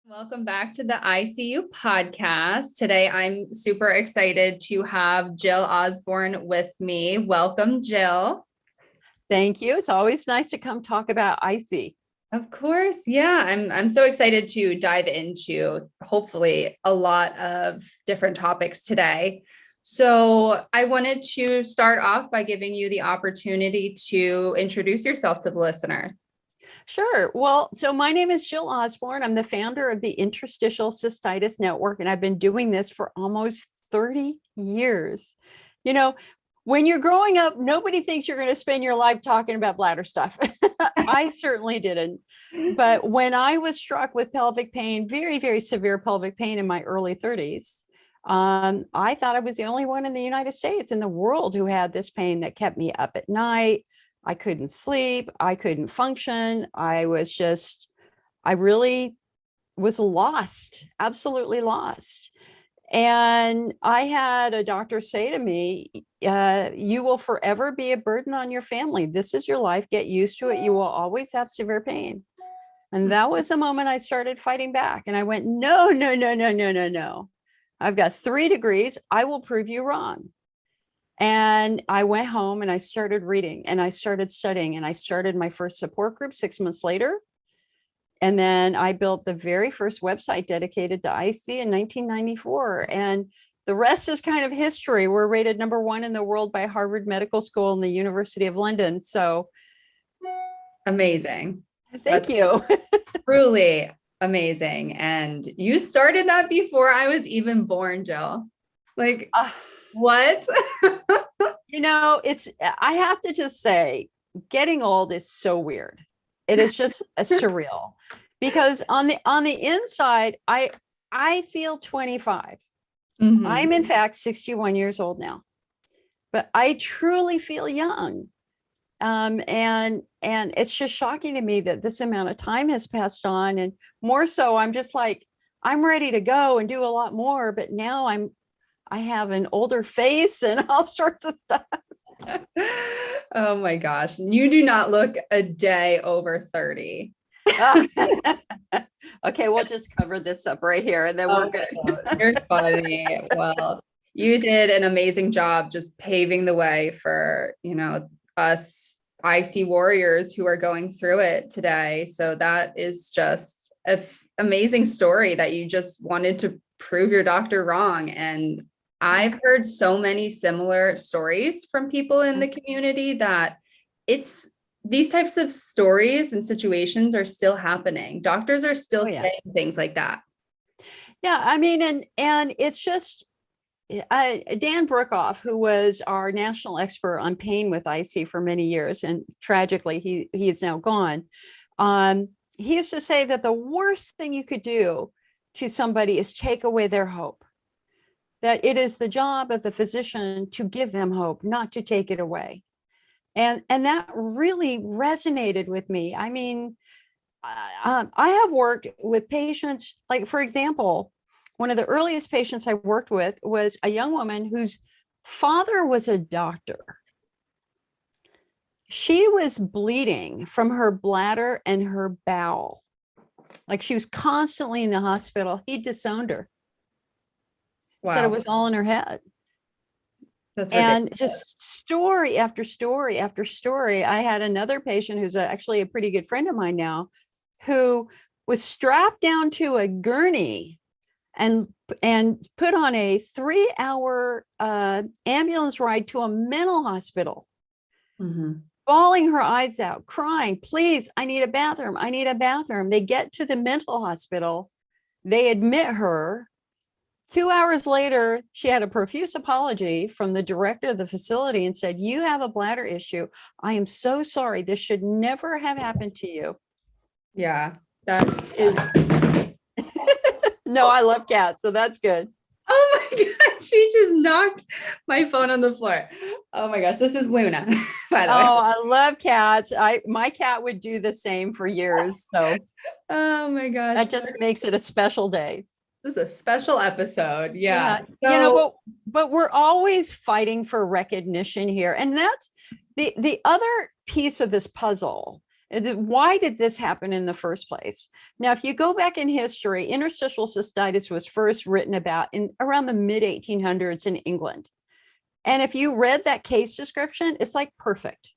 Welcome back to the ICU podcast. Today, I'm super excited to have Jill Osborne with me. Welcome, Jill. Thank you. It's always nice to come talk about IC. Of course. Yeah, I'm so excited to dive into hopefully a lot of different topics today. So I wanted to start off by giving you the opportunity to introduce yourself to the listeners. Sure. Well, so my name is Jill Osborne. I'm the founder of the Interstitial Cystitis Network, and I've been doing this for almost 30 years. You know, when you're growing up, nobody thinks you're going to spend your life talking about bladder stuff. I certainly didn't. But when I was struck with pelvic pain, very, very severe pelvic pain in my early 30s, I thought I was the only one in the United States in the world who had this pain that kept me up at night. I couldn't sleep. I couldn't function. I really was lost, absolutely lost. And I had a doctor say to me, you will forever be a burden on your family. This is your life. Get used to it. You will always have severe pain. And that was the moment I started fighting back. And I went, no, no, no, no, no, no, no. I've got 3 degrees. I will prove you wrong. And I went home and I started reading and I started studying and I started my first support group 6 months later. And then I built the very first website dedicated to IC in 1994. And the rest is kind of history. We're rated #1 in the world by Harvard Medical School and the University of London. So amazing. Thank you. Truly amazing. And you started that before I was even born, Jill. Like, what? I have to just say, getting old is so weird. It is just surreal because on the inside, I feel 25. Mm-hmm. I'm in fact 61 years old now, but I truly feel young. And it's just shocking to me that this amount of time has passed on, and more so, I'm just like, I'm ready to go and do a lot more, but now I have an older face and all sorts of stuff. Oh my gosh. You do not look a day over 30. Okay, we'll just cover this up right here and then we're good. You're funny. Well, you did an amazing job just paving the way for, us IC warriors who are going through it today. So that is just an amazing story that you just wanted to prove your doctor wrong. And I've heard so many similar stories from people in the community that these types of stories and situations are still happening. Doctors are still saying things like that. Yeah, I mean, and it's just Dan Brookoff, who was our national expert on pain with IC for many years, and tragically he is now gone. He used to say that the worst thing you could do to somebody is take away their hope. That it is the job of the physician to give them hope, not to take it away. And that really resonated with me. I mean, I have worked with patients, like, for example, one of the earliest patients I worked with was a young woman whose father was a doctor. She was bleeding from her bladder and her bowel. Like, she was constantly in the hospital. He disowned her. Wow. Said it was all in her head. That's ridiculous. And just story after story after story. I had another patient who's actually a pretty good friend of mine now, who was strapped down to a gurney and put on a 3-hour ambulance ride to a mental hospital, bawling her eyes out, crying, please, I need a bathroom. I need a bathroom. They get to the mental hospital. They admit her. 2 hours later, she had a profuse apology from the director of the facility and said, you have a bladder issue. I am so sorry. This should never have happened to you. Yeah, that is. No, I love cats, so that's good. Oh my God, she just knocked my phone on the floor. Oh my gosh, this is Luna, by the way. Oh, I love cats. My cat would do the same for years. So, oh my gosh. That just makes it a special day. This is a special episode. Yeah. So, but we're always fighting for recognition here. And that's the other piece of this puzzle Why did this happen in the first place? Now, if you go back in history, interstitial cystitis was first written about in around the mid 1800s in England. And if you read that case description, it's like perfect.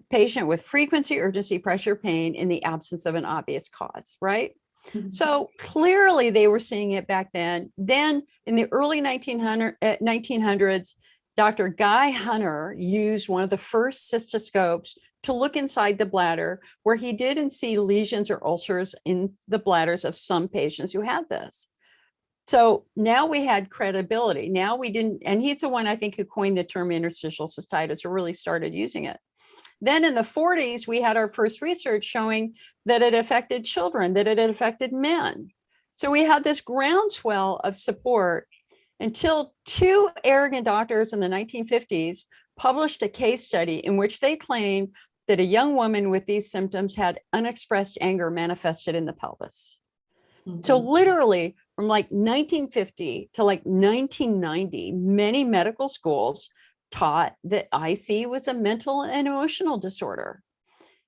Patient with frequency, urgency, pressure, pain in the absence of an obvious cause, right? Mm-hmm. So clearly they were seeing it back then. Then in the early 1900s, Dr. Guy Hunter used one of the first cystoscopes to look inside the bladder, where he didn't see lesions or ulcers in the bladders of some patients who had this. So now we had credibility. Now we didn't, and he's the one I think who coined the term interstitial cystitis, or really started using it. Then in the 40s, we had our first research showing that it affected children, that it affected men. So we had this groundswell of support until two arrogant doctors in the 1950s published a case study in which they claimed that a young woman with these symptoms had unexpressed anger manifested in the pelvis. Mm-hmm. So literally from like 1950 to like 1990, many medical schools taught that IC was a mental and emotional disorder.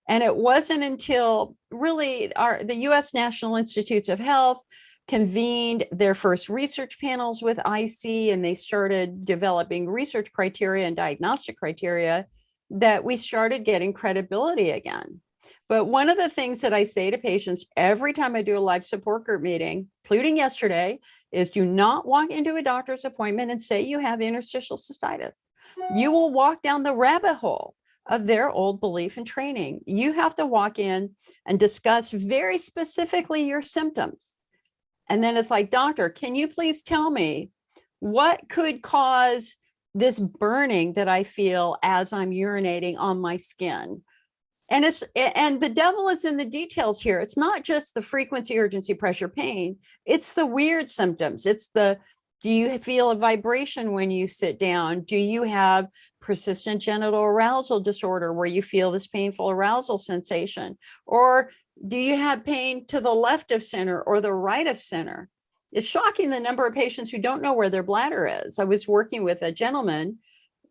And it wasn't until really the US National Institutes of Health convened their first research panels with IC, and they started developing research criteria and diagnostic criteria, that we started getting credibility again. But one of the things that I say to patients every time I do a live support group meeting, including yesterday, is do not walk into a doctor's appointment and say you have interstitial cystitis. You will walk down the rabbit hole of their old belief and training. You have to walk in and discuss very specifically your symptoms. And then it's like, doctor, can you please tell me what could cause this burning that I feel as I'm urinating on my skin? And the devil is in the details here. It's not just the frequency, urgency, pressure, pain. It's the weird symptoms. It's do you feel a vibration when you sit down? Do you have persistent genital arousal disorder where you feel this painful arousal sensation? Or do you have pain to the left of center or the right of center? It's shocking the number of patients who don't know where their bladder is. I was working with a gentleman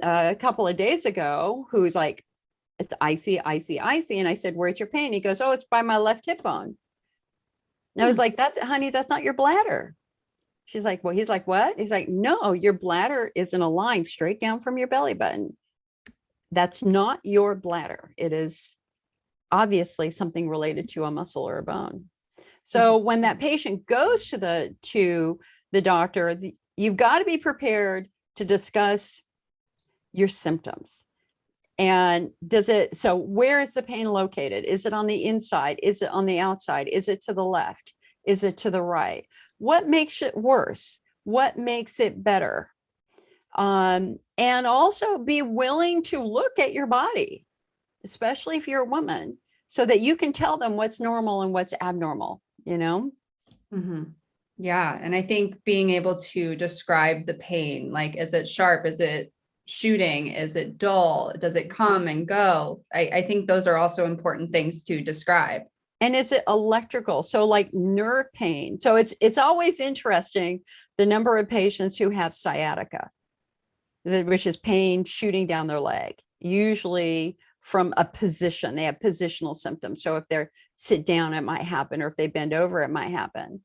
a couple of days ago who's like, it's icy. And I said, where's your pain? He goes, oh, it's by my left hip bone. And I was like, honey, that's not your bladder. She's like, well, he's like, what? He's like, no, your bladder is in a line straight down from your belly button. That's not your bladder. It is obviously something related to a muscle or a bone. So when that patient goes to the doctor, you've got to be prepared to discuss your symptoms. And so where is the pain located? Is it on the inside? Is it on the outside? Is it to the left? Is it to the right? What makes it worse? What makes it better? And also be willing to look at your body, especially if you're a woman, so that you can tell them what's normal and what's abnormal, you know? Mm-hmm. Yeah. And I think being able to describe the pain, like, is it sharp? Is it shooting? Is it dull? Does it come and go? I think those are also important things to describe. And is it electrical? So like nerve pain. So it's always interesting, the number of patients who have sciatica, which is pain shooting down their leg, usually from a position. They have positional symptoms. So if they're sit down, it might happen, or if they bend over, it might happen.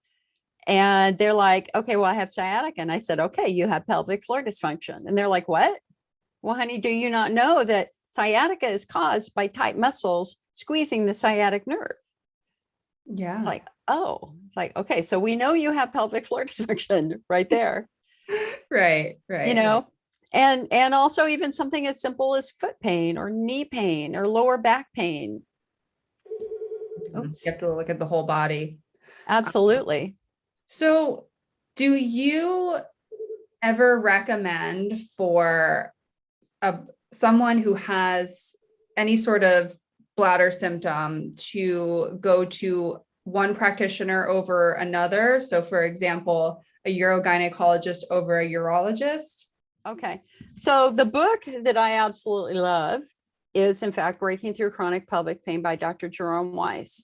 And they're like, okay, well, I have sciatica. And I said, okay, you have pelvic floor dysfunction. And they're like, what? Well, honey, do you not know that sciatica is caused by tight muscles squeezing the sciatic nerve? Yeah. Like, oh, it's like, okay, so we know you have pelvic floor dysfunction right there. Right. You know, right. And also even something as simple as foot pain or knee pain or lower back pain. Oops. You have to look at the whole body. Absolutely. So do you ever recommend for someone who has any sort of bladder symptom to go to one practitioner over another? So for example, a urogynecologist over a urologist? Okay. So the book that I absolutely love is, in fact, Breaking Through Chronic Pelvic Pain by Dr. Jerome Weiss.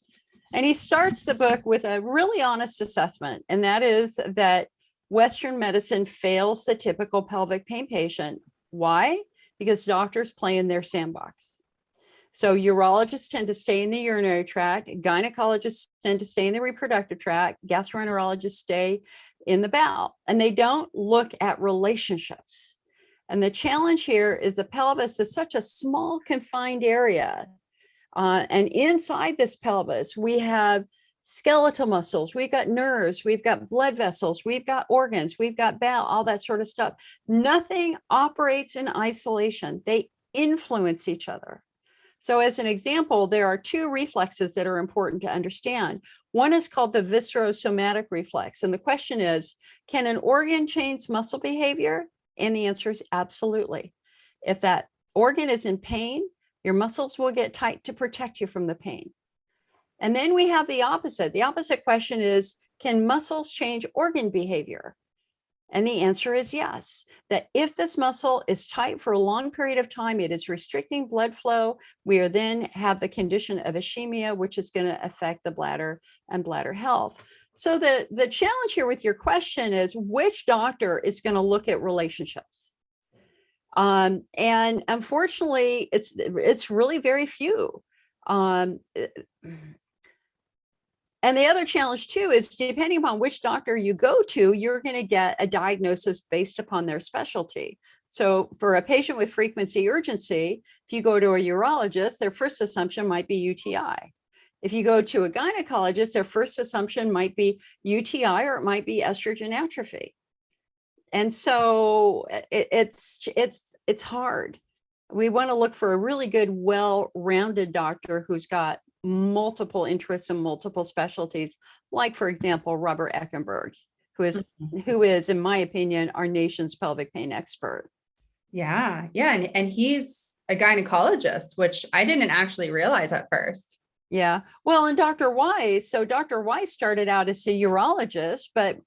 And he starts the book with a really honest assessment, and that is that Western medicine fails the typical pelvic pain patient. Why? Because doctors play in their sandbox. So urologists tend to stay in the urinary tract, gynecologists tend to stay in the reproductive tract, gastroenterologists stay in the bowel, and they don't look at relationships. And the challenge here is the pelvis is such a small confined area. And inside this pelvis, we have skeletal muscles, we've got nerves, we've got blood vessels, we've got organs, we've got bowel, all that sort of stuff. Nothing operates in isolation. They influence each other. So as an example, there are two reflexes that are important to understand. One is called the viscerosomatic reflex. And the question is, can an organ change muscle behavior? And the answer is absolutely. If that organ is in pain, your muscles will get tight to protect you from the pain. And then we have the opposite. The opposite question is, can muscles change organ behavior? And the answer is yes, that if this muscle is tight for a long period of time, it is restricting blood flow. We are then have the condition of ischemia, which is going to affect the bladder and bladder health. So the challenge here with your question is, which doctor is going to look at relationships? And unfortunately, it's really very few. And the other challenge too is, depending upon which doctor you go to, you're going to get a diagnosis based upon their specialty. So for a patient with frequency urgency, if you go to a urologist, their first assumption might be UTI. If you go to a gynecologist, their first assumption might be UTI, or it might be estrogen atrophy. And so it's hard. We want to look for a really good, well-rounded doctor who's got multiple interests and multiple specialties, like, for example, Robert Eckenberg, who is, in my opinion, our nation's pelvic pain expert. Yeah. And he's a gynecologist, which I didn't actually realize at first. Yeah. Well, and Dr. Weiss, so Dr. Weiss started out as a urologist, but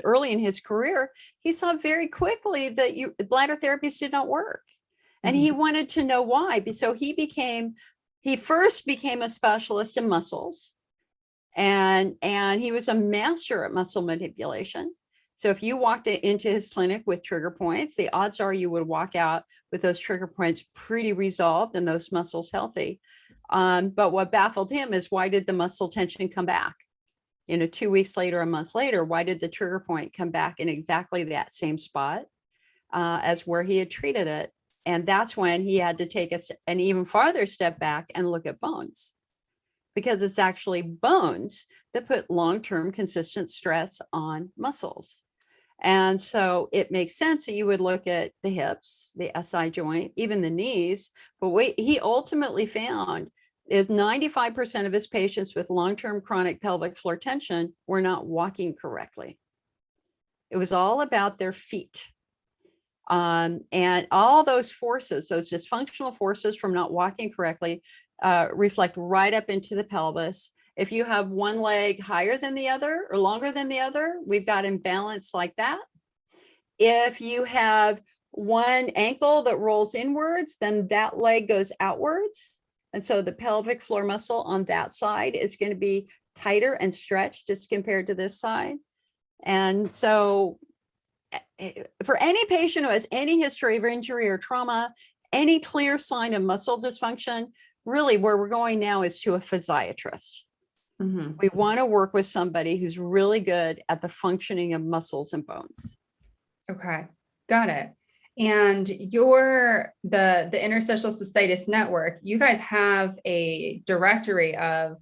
early in his career, he saw very quickly that bladder therapies did not work. And he wanted to know why. So he first became a specialist in muscles, and he was a master at muscle manipulation. So if you walked into his clinic with trigger points, the odds are you would walk out with those trigger points pretty resolved and those muscles healthy. But what baffled him is, why did the muscle tension come back? 2 weeks later, a month later, why did the trigger point come back in exactly that same spot as where he had treated it? And that's when he had to take an even farther step back and look at bones, because it's actually bones that put long-term consistent stress on muscles. And so it makes sense that you would look at the hips, the SI joint, even the knees. But what he ultimately found is 95% of his patients with long-term chronic pelvic floor tension were not walking correctly. It was all about their feet. And all those forces, those dysfunctional forces from not walking correctly, reflect right up into the pelvis. If you have one leg higher than the other or longer than the other, we've got imbalance like that. If you have one ankle that rolls inwards, then that leg goes outwards. And so the pelvic floor muscle on that side is going to be tighter and stretched as compared to this side. And so for any patient who has any history of injury or trauma, any clear sign of muscle dysfunction, really where we're going now is to a physiatrist. We want to work with somebody who's really good at the functioning of muscles and bones. Okay, got it. And the Interstitial Cystitis Network, you guys have a directory of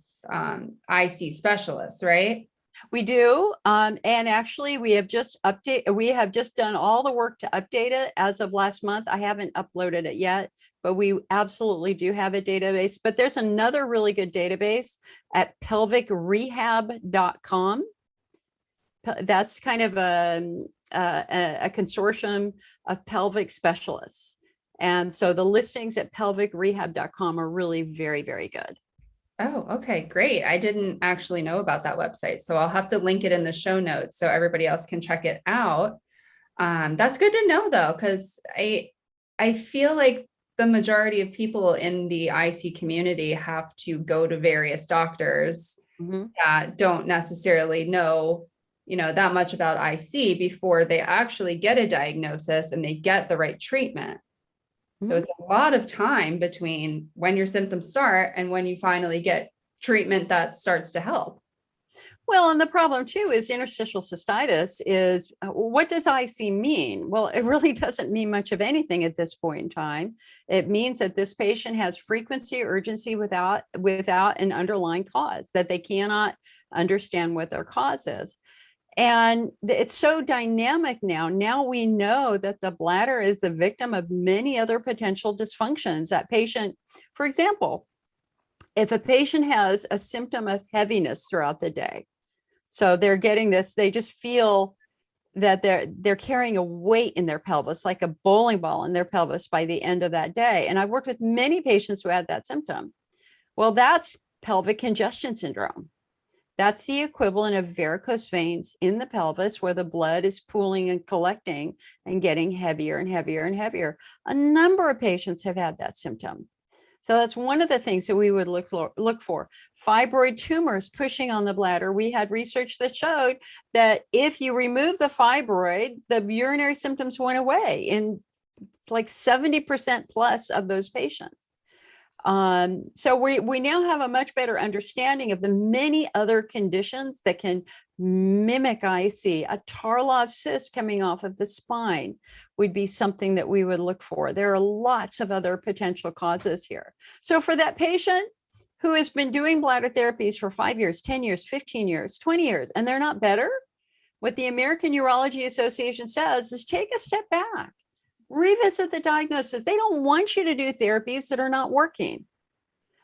IC specialists, right? We do. And actually we have just done all the work to update it as of last month. I haven't uploaded it yet, but we absolutely do have a database. But there's another really good database at pelvicrehab.com. That's kind of a consortium of pelvic specialists. And so the listings at pelvicrehab.com are really very, very good. Oh, okay, great. I didn't actually know about that website, so I'll have to link it in the show notes so everybody else can check it out. That's good to know, though, because I feel like the majority of people in the IC community have to go to various doctors that don't necessarily know, that much about IC before they actually get a diagnosis and they get the right treatment. So it's a lot of time between when your symptoms start and when you finally get treatment that starts to help. Well, and the problem too is interstitial cystitis is, what does IC mean? Well, it really doesn't mean much of anything at this point in time. It means that this patient has frequency, urgency without an underlying cause, that they cannot understand what their cause is. And it's so dynamic now. Now we know that the bladder is the victim of many other potential dysfunctions. That patient, for example, if a patient has a symptom of heaviness throughout the day, so they're getting this, they just feel that they're carrying a weight in their pelvis, like a bowling ball in their pelvis by the end of that day. And I've worked with many patients who had that symptom. Well, that's pelvic congestion syndrome. That's the equivalent of varicose veins in the pelvis where the blood is pooling and collecting and getting heavier and heavier and heavier. A number of patients have had that symptom. So that's one of the things that we would look for. Fibroid tumors pushing on the bladder. We had research that showed that if you remove the fibroid, the urinary symptoms went away in like 70% plus of those patients. So we now have a much better understanding of the many other conditions that can mimic IC. A Tarlov cyst coming off of the spine would be something that we would look for. There are lots of other potential causes here. So for that patient who has been doing bladder therapies for 5 years, 10 years, 15 years, 20 years, and they're not better, what the American Urology Association says is take a step back. Revisit the diagnosis. They don't want you to do therapies that are not working.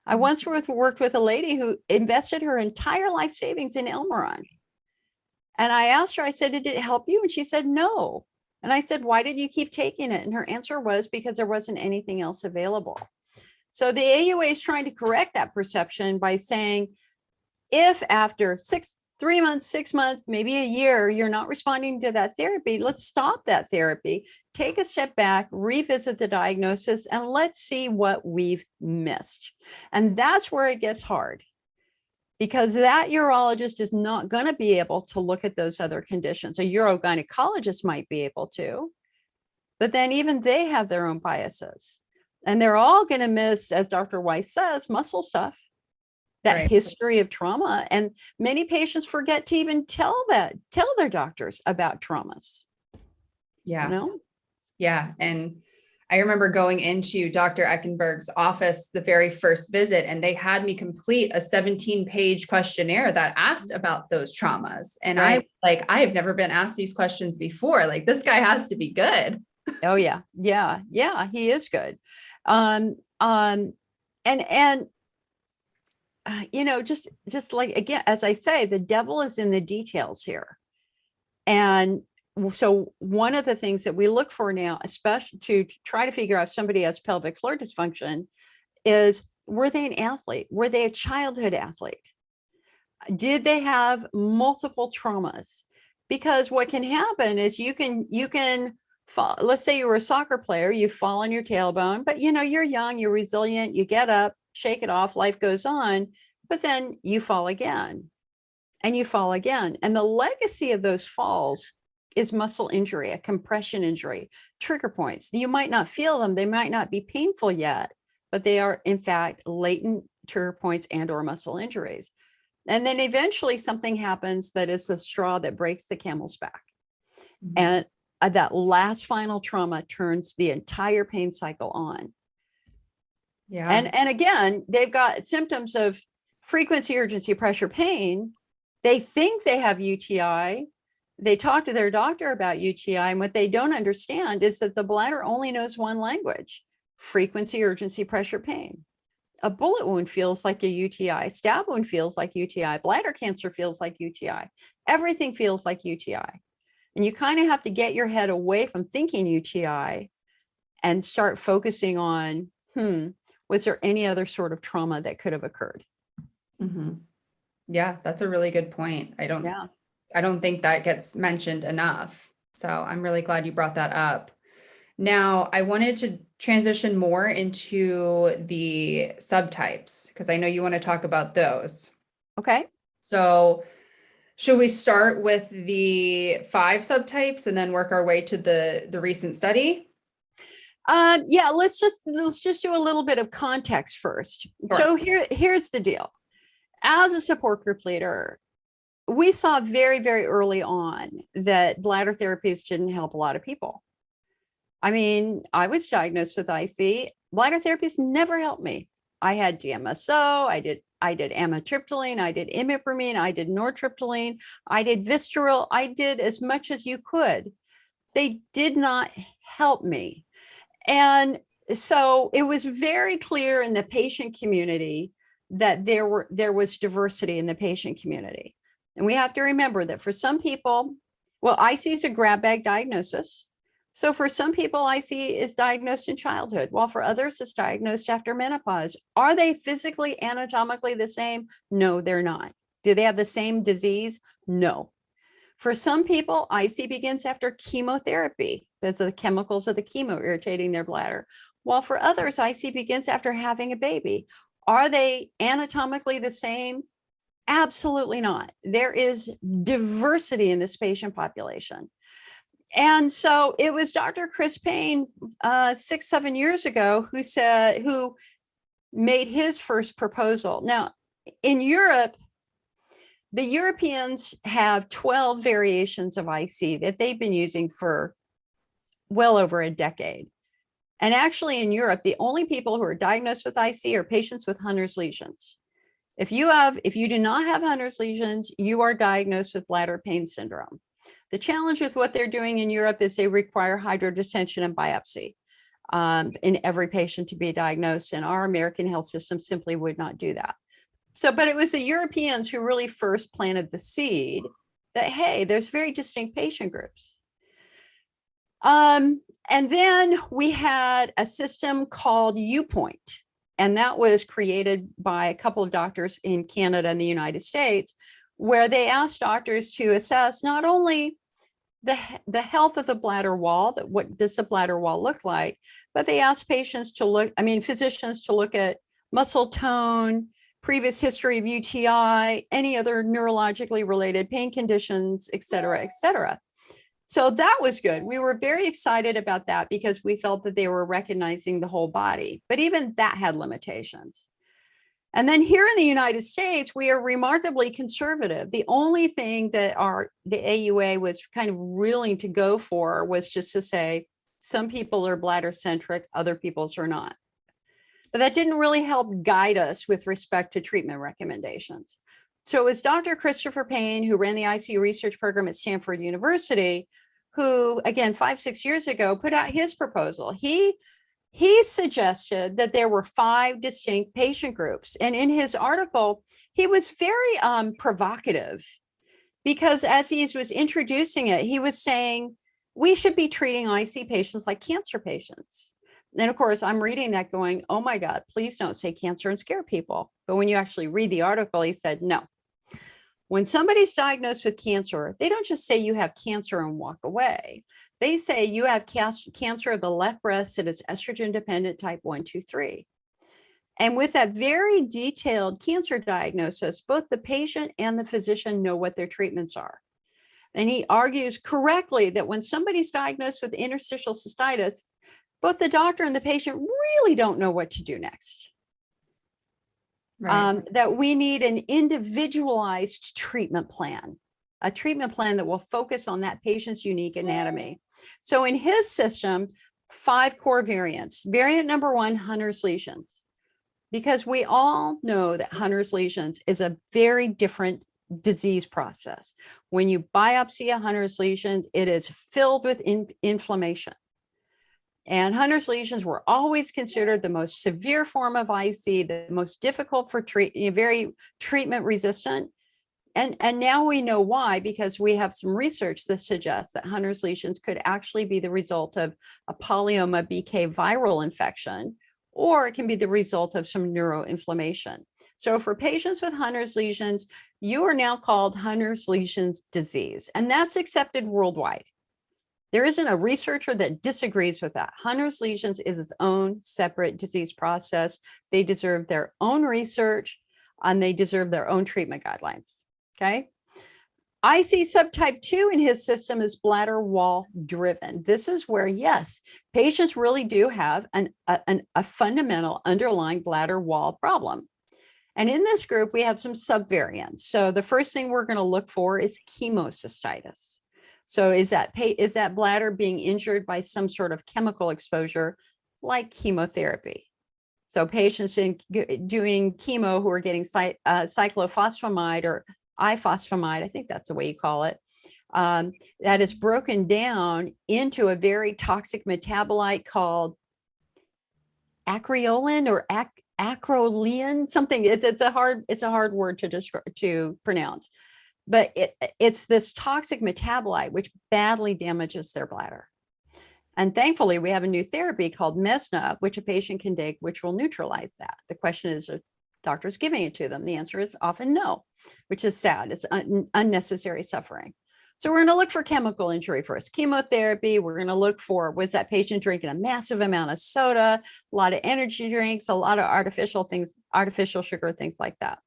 I once worked with a lady who invested her entire life savings in Elmeron. And I asked her, I said, did it help you? And she said, no. And I said, why did you keep taking it? And her answer was because there wasn't anything else available. So the AUA is trying to correct that perception by saying, if after 3 months, 6 months, maybe a year, you're not responding to that therapy, let's stop that therapy, take a step back, revisit the diagnosis, and let's see what we've missed. And that's where it gets hard, because that urologist is not going to be able to look at those other conditions. A urogynecologist might be able to, but then even they have their own biases. And they're all going to miss, as Dr. Weiss says, muscle stuff. That history of trauma. And many patients forget to even tell their doctors about traumas. Yeah. You know? Yeah. And I remember going into Dr. Eckenberg's office the very first visit, and they had me complete a 17-page questionnaire that asked about those traumas. And I have never been asked these questions before. Like, this guy has to be good. Oh yeah. Yeah. Yeah. He is good. You know, just like, again, as I say, the devil is in the details here. And so one of the things that we look for now, especially to try to figure out if somebody has pelvic floor dysfunction, is, were they an athlete? Were they a childhood athlete? Did they have multiple traumas? Because what can happen is you can fall. Let's say you were a soccer player, you fall on your tailbone, but you know, you're young, you're resilient, you get up, shake it off, life goes on, but then you fall again and you fall again. And the legacy of those falls is muscle injury, a compression injury, trigger points. You might not feel them, they might not be painful yet, but they are in fact latent trigger points and or muscle injuries. And then eventually something happens that is the straw that breaks the camel's back. And that last final trauma turns the entire pain cycle on. Yeah. And again, they've got symptoms of frequency, urgency, pressure, pain. They think they have UTI. They talk to their doctor about UTI. And what they don't understand is that the bladder only knows one language: frequency, urgency, pressure, pain. A bullet wound feels like a UTI. Stab wound feels like UTI. Bladder cancer feels like UTI. Everything feels like UTI. And you kind of have to get your head away from thinking UTI and start focusing on, was there any other sort of trauma that could have occurred? Mm-hmm. Yeah, that's a really good point. I don't think that gets mentioned enough. So I'm really glad you brought that up. Now, I wanted to transition more into the subtypes, because I know you want to talk about those. Okay. So should we start with the 5 subtypes and then work our way to the recent study? Yeah, let's just do a little bit of context first. Sure. So here's the deal. As a support group leader, we saw very, very early on that bladder therapies didn't help a lot of people. I mean, I was diagnosed with IC. Bladder therapies never helped me. I had DMSO, I did amitriptyline, I did imipramine, I did nortriptyline, I did Visceral, I did as much as you could. They did not help me. And so it was very clear in the patient community that there was diversity in the patient community. And we have to remember that for some people, well, IC is a grab bag diagnosis. So for some people, IC is diagnosed in childhood, while for others, it's diagnosed after menopause. Are they physically, anatomically the same? No, they're not. Do they have the same disease? No. For some people, IC begins after chemotherapy because of the chemicals of the chemo irritating their bladder, while for others, IC begins after having a baby. Are they anatomically the same? Absolutely not. There is diversity in this patient population. And so it was Dr. Chris Payne 6-7 years ago who made his first proposal. Now, in Europe, the Europeans have 12 variations of IC that they've been using for well over a decade. And actually in Europe, the only people who are diagnosed with IC are patients with Hunner's lesions. If you do not have Hunner's lesions, you are diagnosed with bladder pain syndrome. The challenge with what they're doing in Europe is they require hydrodistension and biopsy in every patient to be diagnosed, and our American health system simply would not do that. So, but it was the Europeans who really first planted the seed that, hey, there's very distinct patient groups. And then we had a system called UPoint, and that was created by a couple of doctors in Canada and the United States, where they asked doctors to assess not only the health of the bladder wall, that what does the bladder wall look like, but they asked physicians to look at muscle tone, previous history of UTI, any other neurologically related pain conditions, et cetera, et cetera. So that was good. We were very excited about that because we felt that they were recognizing the whole body, but even that had limitations. And then here in the United States, we are remarkably conservative. The only thing that the AUA was kind of willing to go for was just to say, some people are bladder centric, other people's are not. But that didn't really help guide us with respect to treatment recommendations. So it was Dr. Christopher Payne, who ran the IC research program at Stanford University, who, again, 5-6 years ago, put out his proposal. He suggested that there were 5 distinct patient groups. And in his article, he was very provocative because as he was introducing it, he was saying, we should be treating IC patients like cancer patients. And of course, I'm reading that going, oh my God, please don't say cancer and scare people. But when you actually read the article, he said, no. When somebody's diagnosed with cancer, they don't just say you have cancer and walk away. They say you have cancer of the left breast that is estrogen dependent type 1, 2, 3. And with that very detailed cancer diagnosis, both the patient and the physician know what their treatments are. And he argues correctly that when somebody's diagnosed with interstitial cystitis, both the doctor and the patient really don't know what to do next. Right. That we need an individualized treatment plan, a treatment plan that will focus on that patient's unique anatomy. So in his system, 5 core variants. Variant number 1, Hunner's lesions, because we all know that Hunner's lesions is a very different disease process. When you biopsy a Hunner's lesion, it is filled with inflammation. And Hunner's lesions were always considered the most severe form of IC, the most difficult for very treatment resistant. And now we know why, because we have some research that suggests that Hunner's lesions could actually be the result of a polyoma BK viral infection, or it can be the result of some neuroinflammation. So for patients with Hunner's lesions, you are now called Hunner's lesions disease, and that's accepted worldwide. There isn't a researcher that disagrees with that. Hunner's lesions is its own separate disease process. They deserve their own research and they deserve their own treatment guidelines, okay? IC subtype 2 in his system is bladder wall driven. This is where, yes, patients really do have a fundamental underlying bladder wall problem. And in this group, we have some subvariants. So the first thing we're going to look for is hemocystitis. So is that bladder being injured by some sort of chemical exposure like chemotherapy? So patients doing chemo who are getting cyclophosphamide or ifosfamide, I think that's the way you call it, that is broken down into a very toxic metabolite called acrolein or acrolein, something. It's a hard word to pronounce, but it's this toxic metabolite which badly damages their bladder. And thankfully, we have a new therapy called Mesna, which a patient can take, which will neutralize that. The question is, are doctors giving it to them? The answer is often no, which is sad. It's unnecessary suffering. So we're going to look for chemical injury first. Chemotherapy, we're going to look for, was that patient drinking a massive amount of soda, a lot of energy drinks, a lot of artificial things, artificial sugar, things like that.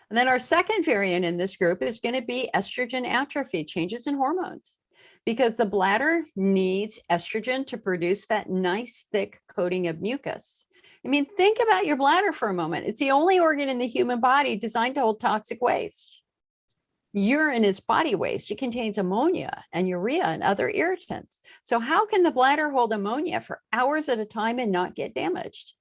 And then our second variant in this group is going to be estrogen atrophy, changes in hormones, because the bladder needs estrogen to produce that nice thick coating of mucus. I mean, think about your bladder for a moment. It's the only organ in the human body designed to hold toxic waste. Urine is body waste. It contains ammonia and urea and other irritants. So how can the bladder hold ammonia for hours at a time and not get damaged?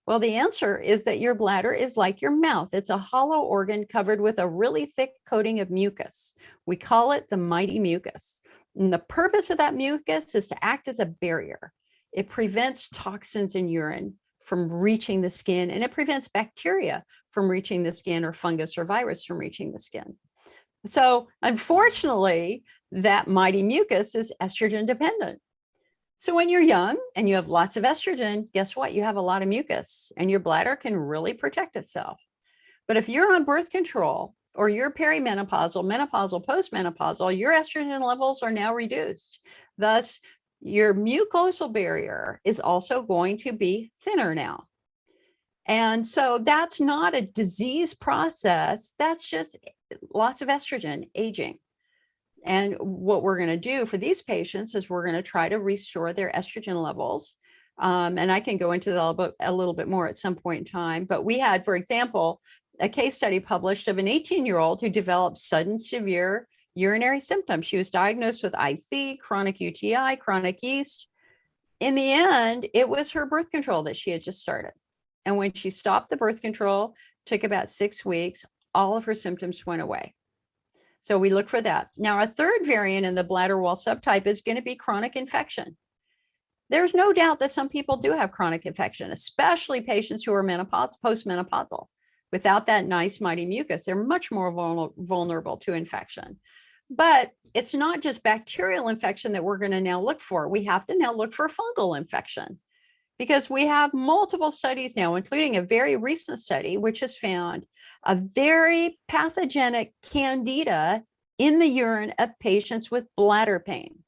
Well, the answer is that your bladder is like your mouth. It's a hollow organ covered with a really thick coating of mucus. We call it the mighty mucus. And the purpose of that mucus is to act as a barrier. It prevents toxins in urine from reaching the skin, and it prevents bacteria from reaching the skin, or fungus or virus from reaching the skin. So unfortunately, that mighty mucus is estrogen dependent. So when you're young and you have lots of estrogen, guess what? You have a lot of mucus and your bladder can really protect itself. But if you're on birth control or you're perimenopausal, menopausal, postmenopausal, your estrogen levels are now reduced. Thus, your mucosal barrier is also going to be thinner now. And so that's not a disease process. That's just loss of estrogen, aging. And what we're going to do for these patients is we're going to try to restore their estrogen levels. And I can go into that a little bit more at some point in time. But we had, for example, a case study published of an 18-year-old who developed sudden severe urinary symptoms. She was diagnosed with IC, chronic UTI, chronic yeast. In the end, it was her birth control that she had just started. And when she stopped the birth control, took about 6 weeks, all of her symptoms went away. So we look for that. Now, our third variant in the bladder wall subtype is going to be chronic infection. There's no doubt that some people do have chronic infection, especially patients who are postmenopausal. Without that nice mighty mucus, they're much more vulnerable to infection. But it's not just bacterial infection that we're going to now look for. We have to now look for fungal infection, because we have multiple studies now, including a very recent study, which has found a very pathogenic candida in the urine of patients with bladder pain.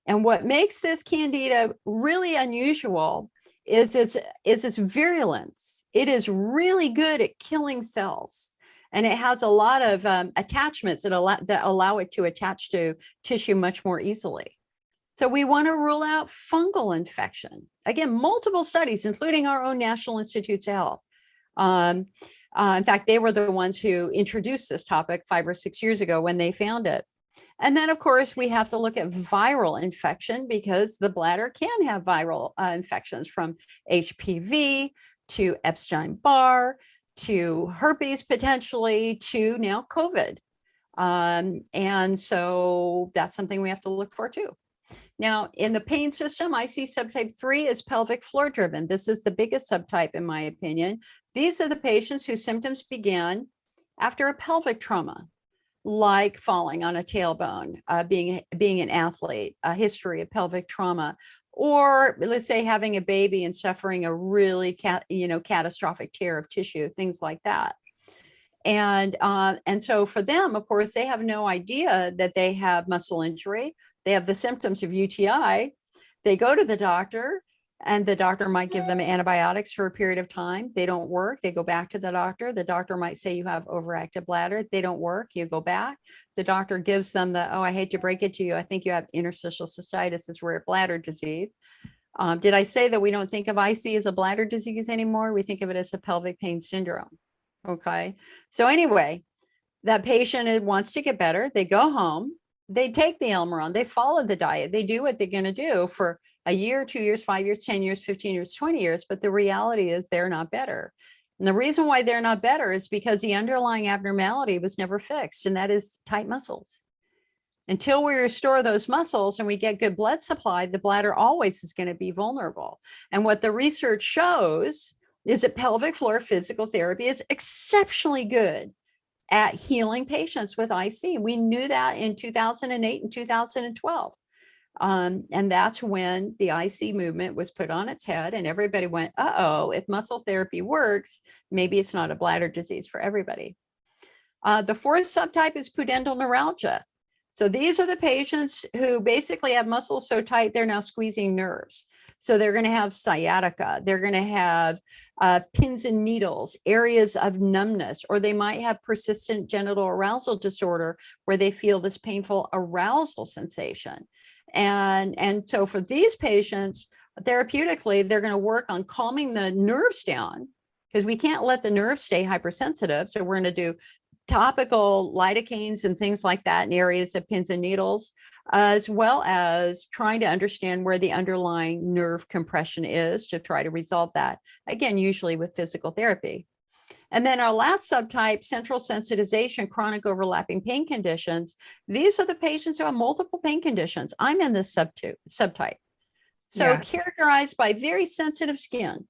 And what makes this candida really unusual is its virulence. It is really good at killing cells. And it has a lot of attachments that allow it to attach to tissue much more easily. So we want to rule out fungal infection. Again, multiple studies, including our own National Institutes of Health. In fact, they were the ones who introduced this topic 5 or 6 years ago when they found it. And then, of course, we have to look at viral infection, because the bladder can have viral infections, from HPV to Epstein-Barr to herpes potentially to now COVID. And so that's something we have to look for too. Now, in the pain system, I see subtype 3 is pelvic floor driven. This is the biggest subtype, in my opinion. These are the patients whose symptoms began after a pelvic trauma, like falling on a tailbone, being an athlete, a history of pelvic trauma, or let's say having a baby and suffering a really catastrophic tear of tissue, things like that. And so for them, of course, they have no idea that they have muscle injury. They have the symptoms of UTI. They go to the doctor. And the doctor might give them antibiotics for a period of time. They don't work. They go back to the doctor. The doctor might say you have overactive bladder. They don't work. You go back. The doctor gives them oh, I hate to break it to you, I think you have interstitial cystitis, is rare bladder disease. Did I say that we don't think of IC as a bladder disease anymore? We think of it as a pelvic pain syndrome. Okay. So anyway, that patient wants to get better. They go home. They take the Elmeron. They follow the diet. They do what they're going to do for a year, 2 years, 5 years, 10 years, 15 years, 20 years. But the reality is they're not better. And the reason why they're not better is because the underlying abnormality was never fixed, and that is tight muscles. Until we restore those muscles and we get good blood supply, the bladder always is going to be vulnerable. And what the research shows is that pelvic floor physical therapy is exceptionally good at healing patients with IC. We knew that in 2008 and 2012. And that's when the IC movement was put on its head, and everybody went, uh-oh, if muscle therapy works, maybe it's not a bladder disease for everybody. The fourth subtype is Pudendal Neuralgia. So these are the patients who basically have muscles so tight, they're now squeezing nerves. So they're going to have sciatica, they're going to have pins and needles, areas of numbness, or they might have persistent genital arousal disorder where they feel this painful arousal sensation. And so for these patients, therapeutically, they're going to work on calming the nerves down, because we can't let the nerves stay hypersensitive. So we're going to do topical lidocaines and things like that in areas of pins and needles, as well as trying to understand where the underlying nerve compression is to try to resolve that, again, usually with physical therapy. And then our last subtype, central sensitization, chronic overlapping pain conditions. These are the patients who have multiple pain conditions. I'm in this subtype. So characterized by very sensitive skin,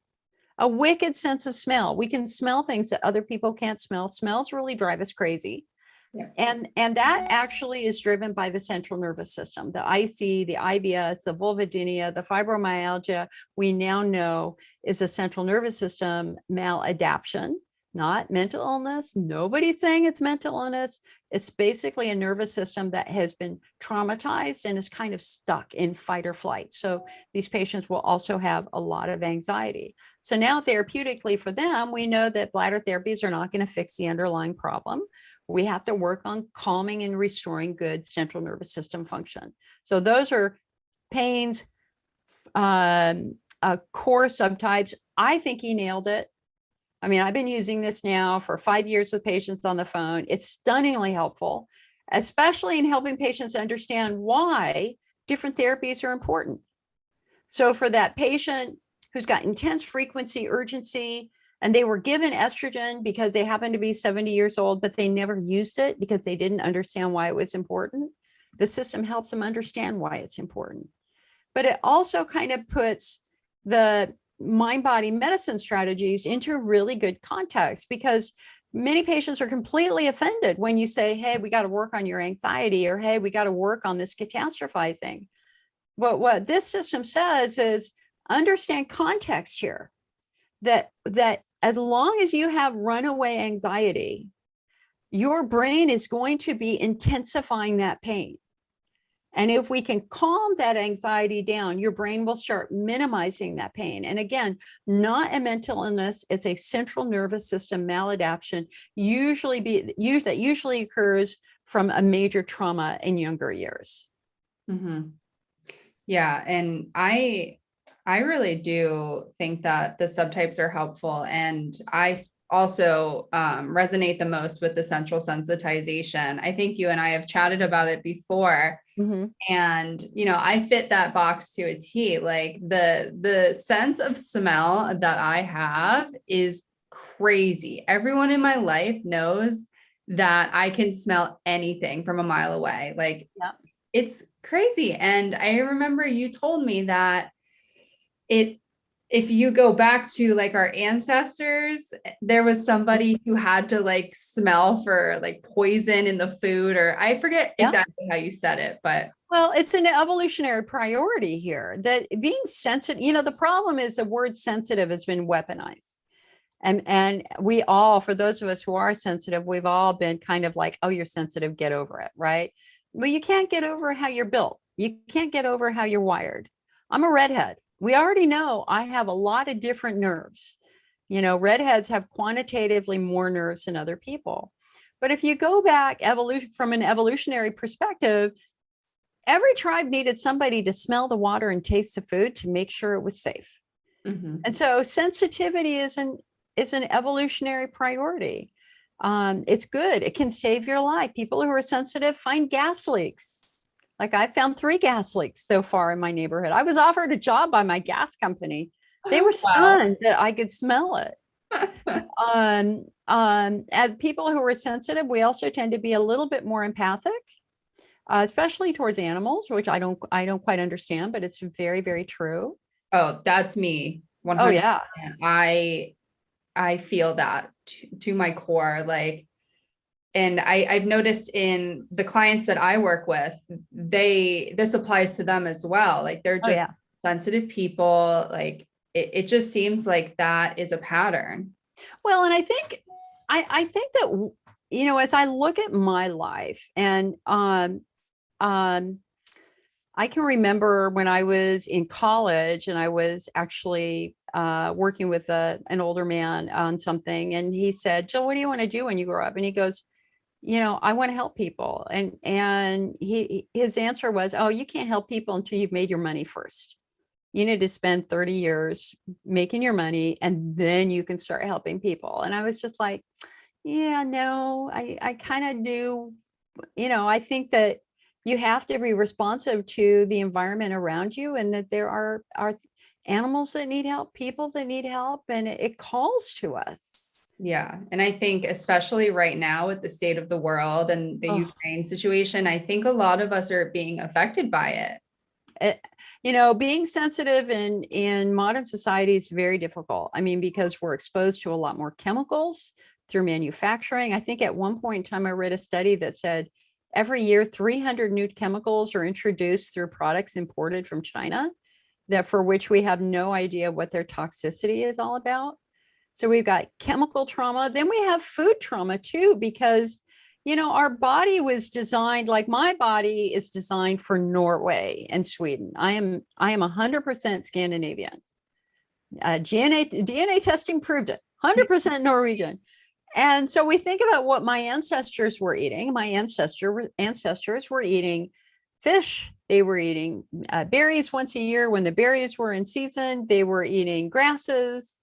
a wicked sense of smell. We can smell things that other people can't smell. Smells really drive us crazy. Yeah. And that actually is driven by the central nervous system, the IC, the IBS, the vulvodynia, the fibromyalgia, we now know is a central nervous system maladaptation, not mental illness. Nobody's saying it's mental illness. It's basically a nervous system that has been traumatized and is kind of stuck in fight or flight. So these patients will also have a lot of anxiety. So now therapeutically for them, we know that bladder therapies are not going to fix the underlying problem. We have to work on calming and restoring good central nervous system function. So those are pains, core subtypes. I think he nailed it. I mean, I've been using this now for 5 years with patients on the phone. It's stunningly helpful, especially in helping patients understand why different therapies are important. So for that patient who's got intense frequency, urgency, and they were given estrogen because they happen to be 70 years old, but they never used it because they didn't understand why it was important, the system helps them understand why it's important. But it also kind of puts the mind-body medicine strategies into really good context, because many patients are completely offended when you say, hey, we got to work on your anxiety, or hey, we got to work on this catastrophizing. But what this system says is understand context here, that as long as you have runaway anxiety, your brain is going to be intensifying that pain. And if we can calm that anxiety down, your brain will start minimizing that pain. And again, not a mental illness, it's a central nervous system maladaptation, that usually occurs from a major trauma in younger years. Mm-hmm. Yeah, and I really do think that the subtypes are helpful, and I also resonate the most with the central sensitization. I think you and I have chatted about it before. Mm-hmm. And, I fit that box to a T. Like the sense of smell that I have is crazy. Everyone in my life knows that I can smell anything from a mile away. Like, yeah. It's crazy. And I remember you told me that if you go back to like our ancestors, there was somebody who had to like smell for like poison in the food, or I forget exactly how you said it, but. Well, it's an evolutionary priority here that being sensitive, the problem is the word sensitive has been weaponized. And we all, for those of us who are sensitive, we've all been kind of like, oh, you're sensitive, get over it, right? Well, you can't get over how you're built. You can't get over how you're wired. I'm a redhead. we already know I have a lot of different nerves. You know, redheads have quantitatively more nerves than other people. But if you go back from an evolutionary perspective, every tribe needed somebody to smell the water and taste the food to make sure it was safe. Mm-hmm. And so sensitivity is an evolutionary priority. It's good. It can save your life. People who are sensitive find gas leaks. Like I found 3 gas leaks so far in my neighborhood. I was offered a job by my gas company. They were stunned that I could smell it. As people who are sensitive, we also tend to be a little bit more empathic, especially towards animals, which I don't quite understand, but it's very, very true. Oh, that's me. 100%. Oh yeah. I feel that to my core, like, and I've noticed in the clients that I work with, this applies to them as well. Like they're just sensitive people. Like it just seems like that is a pattern. Well, and I think that, you know, as I look at my life and, I can remember when I was in college and I was actually working with an older man on something. And he said, Jill, what do you want to do when you grow up? And he goes, you know, I want to help people. And his answer was, oh, you can't help people until you've made your money first. You need to spend 30 years making your money and then you can start helping people. And I was just like, yeah, no, I kind of do. You know, I think that you have to be responsive to the environment around you and that there are animals that need help, people that need help, and it calls to us. Yeah. And I think especially right now with the state of the world and the Ukraine situation, I think a lot of us are being affected by it. You know, being sensitive in modern society is very difficult. I mean, because we're exposed to a lot more chemicals through manufacturing. I think at one point in time, I read a study that said every year, 300 new chemicals are introduced through products imported from China, that for which we have no idea what their toxicity is all about. So we've got chemical trauma. Then we have food trauma too, because, you know, our body was designed, like my body is designed for Norway and Sweden. I am 100% Scandinavian. DNA testing proved it, 100% Norwegian. And so we think about what my ancestors were eating. My ancestors were eating fish. They were eating berries once a year. When the berries were in season, they were eating grasses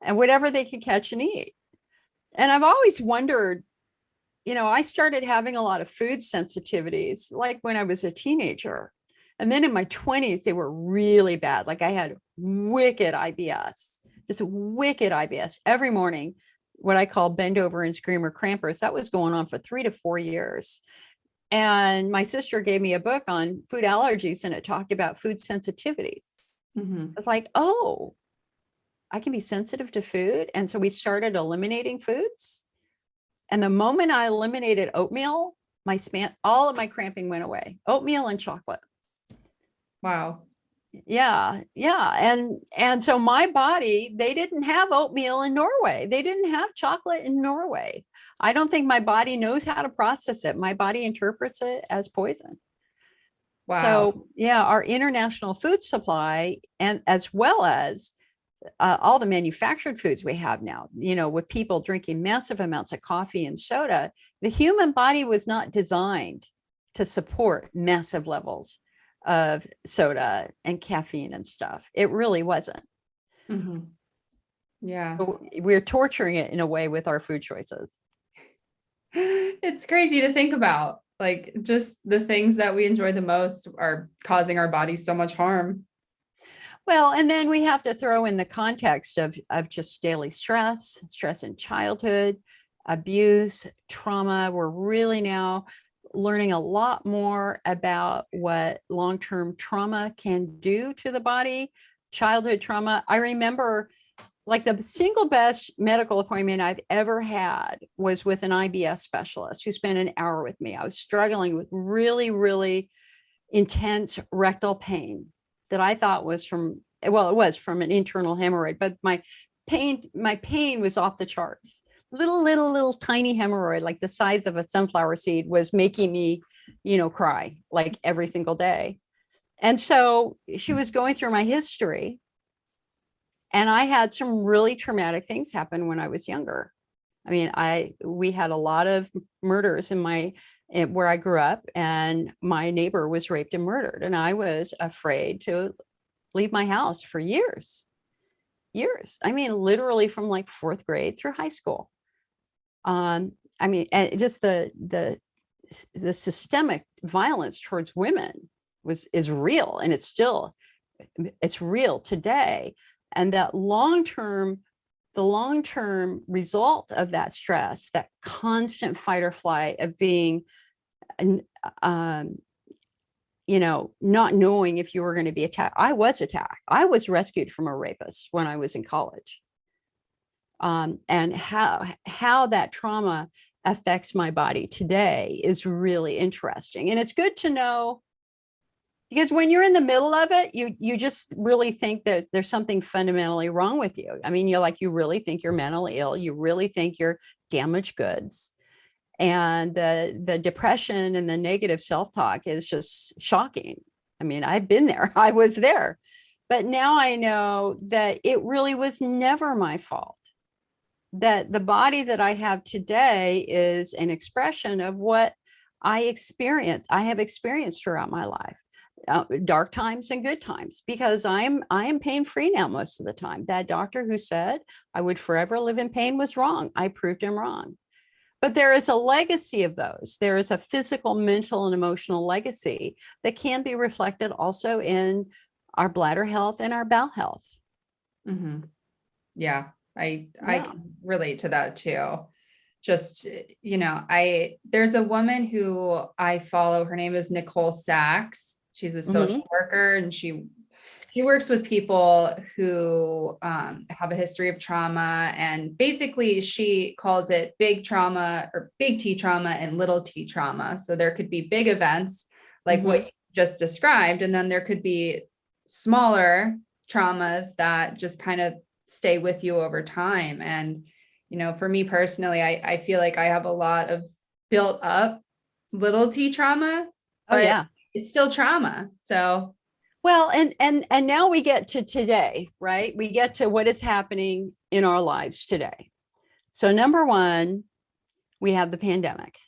and whatever they could catch and eat. And I've always wondered, you know, I started having a lot of food sensitivities, like when I was a teenager. And then in my 20s, they were really bad. Like I had wicked IBS, just wicked IBS every morning. What I call bend over and scream or crampers. That was going on for 3 to 4 years. And my sister gave me a book on food allergies and it talked about food sensitivities. Mm-hmm. It's like, oh, I can be sensitive to food. And so we started eliminating foods. And the moment I eliminated oatmeal, all of my cramping went away. Oatmeal and chocolate. Wow. Yeah. And so my body, they didn't have oatmeal in Norway. They didn't have chocolate in Norway. I don't think my body knows how to process it. My body interprets it as poison. Wow. So yeah, our international food supply, and as well as all the manufactured foods we have now, you know, with people drinking massive amounts of coffee and soda, the human body was not designed to support massive levels of soda and caffeine and stuff. It really wasn't. Mm-hmm. Yeah. So we're torturing it in a way with our food choices. It's crazy to think about. Like just the things that we enjoy the most are causing our bodies so much harm. Well, and then we have to throw in the context of just daily stress in childhood, abuse, trauma. We're really now learning a lot more about what long-term trauma can do to the body, childhood trauma. I remember like the single best medical appointment I've ever had was with an IBS specialist who spent an hour with me. I was struggling with really, really intense rectal pain that I thought was from it was from an internal hemorrhoid, but my pain was off the charts. Little tiny hemorrhoid, like the size of a sunflower seed, was making me, you know, cry like every single day. And so she was going through my history, and I had some really traumatic things happen when I was younger. I mean, we had a lot of murders where I grew up, and my neighbor was raped and murdered, and I was afraid to leave my house for years. I mean, literally from like 4th grade through high school. I mean, and just the systemic violence towards women is real, and it's real today. And that the long-term result of that stress, that constant fight or flight of being, not knowing if you were going to be attacked. I was attacked. I was rescued from a rapist when I was in college. And how that trauma affects my body today is really interesting. And it's good to know, because when you're in the middle of it, you just really think that there's something fundamentally wrong with you. I mean, you really think you're mentally ill. You really think you're damaged goods. And the depression and the negative self-talk is just shocking. I mean, I've been there. I was there. But now I know that it really was never my fault. That the body that I have today is an expression of what I have experienced throughout my life. Dark times and good times, because I am pain-free now most of the time. That doctor who said I would forever live in pain was wrong. I proved him wrong. But there is a legacy of those. There is a physical, mental, and emotional legacy that can be reflected also in our bladder health and our bowel health. Mm-hmm. Yeah, I can relate to that too. Just, there's a woman who I follow. Her name is Nicole Sachs. She's a social worker, and she works with people who have a history of trauma. And basically she calls it big trauma, or big T trauma, and little t trauma. So there could be big events like what you just described, and then there could be smaller traumas that just kind of stay with you over time. And, for me personally, I feel like I have a lot of built up little t trauma, but it's still trauma. So well, and now we get to today, right? We get to what is happening in our lives today. So number one, we have the pandemic.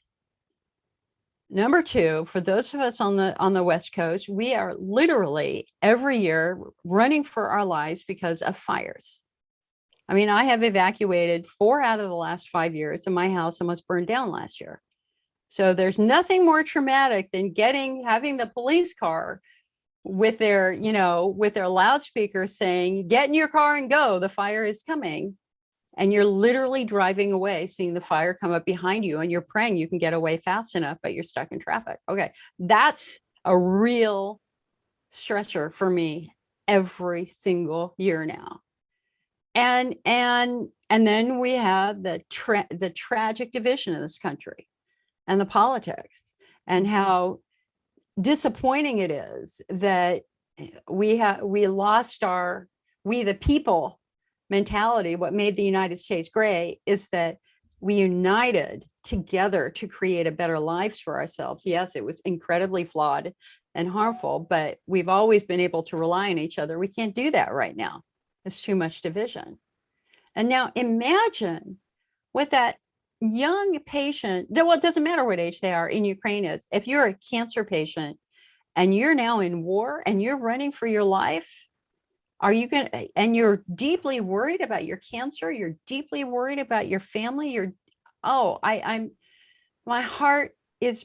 Number two, for those of us on the West Coast, we are literally every year running for our lives because of fires. I mean, I have evacuated 4 out of the last 5 years, and my house almost burned down last year. So there's nothing more traumatic than having the police car with their loudspeaker saying, get in your car and go, the fire is coming. And you're literally driving away, seeing the fire come up behind you, and you're praying you can get away fast enough, but you're stuck in traffic. Okay, that's a real stressor for me every single year now. And then we have the tragic division in this country, and the politics, and how disappointing it is that we lost our we the people mentality. What made the United States great is that we united together to create a better lives for ourselves. Yes, it was incredibly flawed and harmful, but we've always been able to rely on each other. We can't do that right now. It's too much division. And now imagine what that young patient, well, it doesn't matter what age they are in Ukraine is, if you're a cancer patient and you're now in war and you're running for your life, and you're deeply worried about your cancer, you're deeply worried about your family, my heart is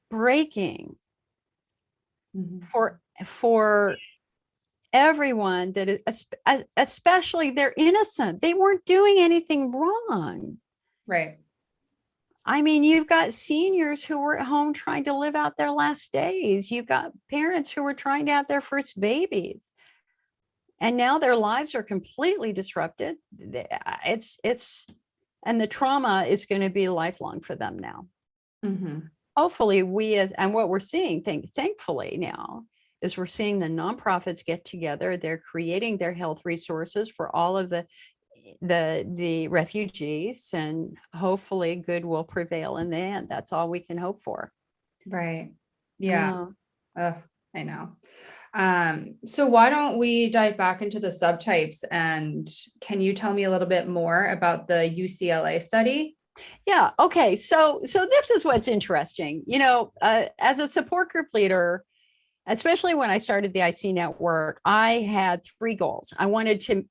breaking for everyone that is, especially they're innocent. They weren't doing anything wrong. Right. I mean, you've got seniors who were at home trying to live out their last days. You've got parents who were trying to have their first babies. And now their lives are completely disrupted. And the trauma is going to be lifelong for them now. Hopefully and what we're seeing, thankfully now, is we're seeing the nonprofits get together. They're creating their health resources for all of the refugees, and hopefully good will prevail in the end. That's all we can hope for. Right. Yeah. I know. So why don't we dive back into the subtypes, and can you tell me a little bit more about the UCLA study? Yeah. Okay. So this is what's interesting. As a support group leader, especially when I started the IC network, I had three goals. I wanted to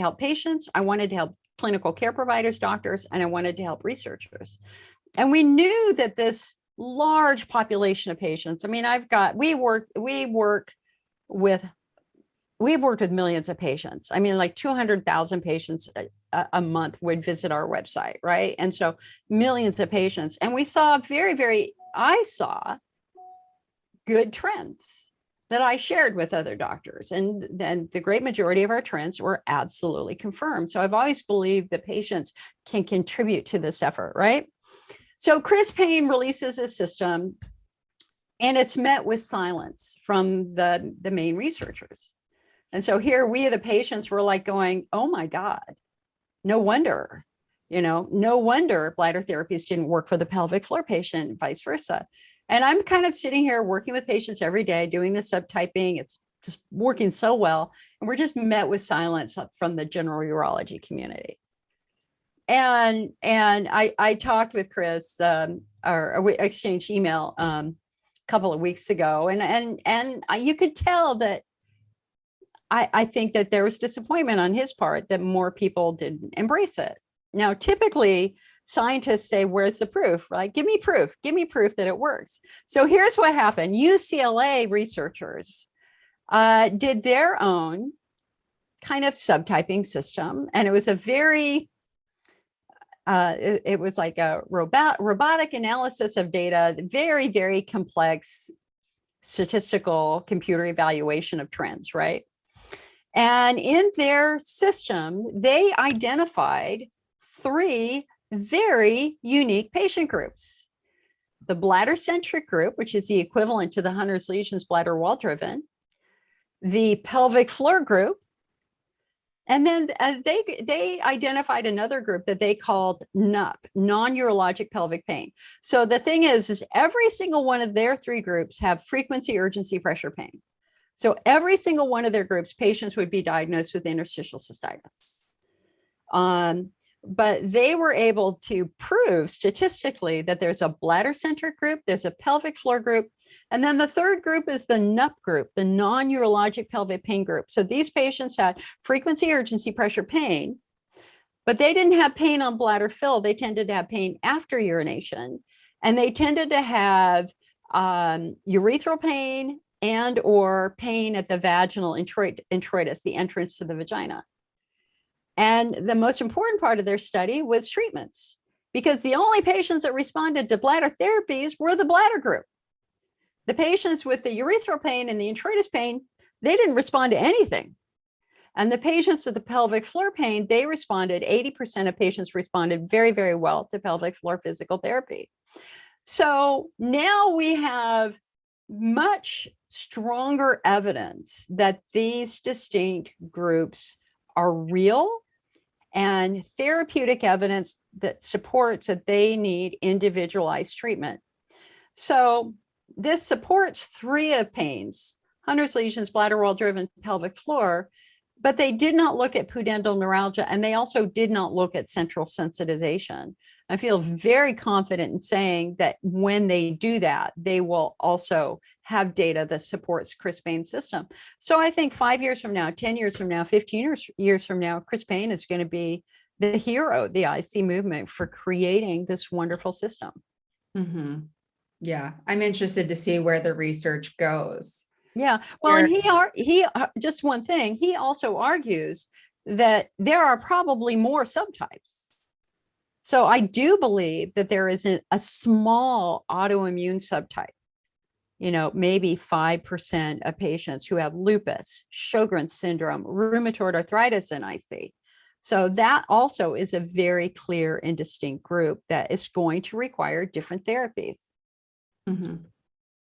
help patients, I wanted to help clinical care providers, doctors, and I wanted to help researchers. And we knew that this large population of patients, I mean, we've worked with millions of patients. I mean, like 200,000 patients a month would visit our website, right? And so millions of patients. And we saw I saw good trends that I shared with other doctors. And then the great majority of our trends were absolutely confirmed. So I've always believed that patients can contribute to this effort, right? So Chris Payne releases a system and it's met with silence from the main researchers. And so here we, the patients, were like going, oh my God, no wonder, no wonder bladder therapies didn't work for the pelvic floor patient, vice versa. And I'm kind of sitting here working with patients every day, doing the subtyping. It's just working so well. And we're just met with silence from the general urology community. And I talked with Chris, or we exchanged email a couple of weeks ago. And you could tell that I think that there was disappointment on his part that more people didn't embrace it. Now, typically, scientists say, where's the proof, right? Give me proof that it works. So here's what happened. UCLA researchers did their own kind of subtyping system. And it was it was like a robotic analysis of data, very, very complex statistical computer evaluation of trends, right? And in their system, they identified three very unique patient groups. The bladder-centric group, which is the equivalent to the Hunter's lesions bladder wall-driven, the pelvic floor group, and then they identified another group that they called NUP, non-urologic pelvic pain. So the thing is every single one of their three groups have frequency, urgency, pressure pain. So every single one of their groups, patients would be diagnosed with interstitial cystitis. But they were able to prove statistically that there's a bladder-centric group, there's a pelvic floor group, and then the third group is the NUP group, the non-urologic pelvic pain group. So these patients had frequency, urgency, pressure pain, but they didn't have pain on bladder fill. They tended to have pain after urination, and they tended to have urethral pain and or pain at the vaginal introitus, the entrance to the vagina. And the most important part of their study was treatments, because the only patients that responded to bladder therapies were the bladder group. The patients with the urethral pain and the introitus pain, they didn't respond to anything. And the patients with the pelvic floor pain, 80% of patients responded very, very well to pelvic floor physical therapy. So now we have much stronger evidence that these distinct groups are real, and therapeutic evidence that supports that they need individualized treatment. So this supports three of pains: Hunter's lesions, bladder wall driven, pelvic floor, but they did not look at pudendal neuralgia, and they also did not look at central sensitization. I feel very confident in saying that when they do that, they will also have data that supports Chris Payne's system. So I think 5 years from now, 10 years from now, 15 years from now, Chris Payne is going to be the hero of the IC movement for creating this wonderful system. Mm-hmm. Yeah, I'm interested to see where the research goes. Yeah, well, and he just one thing, he also argues that there are probably more subtypes. So I do believe that there is a small autoimmune subtype, maybe 5% of patients who have lupus, Sjogren's syndrome, rheumatoid arthritis in IC. So that also is a very clear and distinct group that is going to require different therapies. Mm-hmm.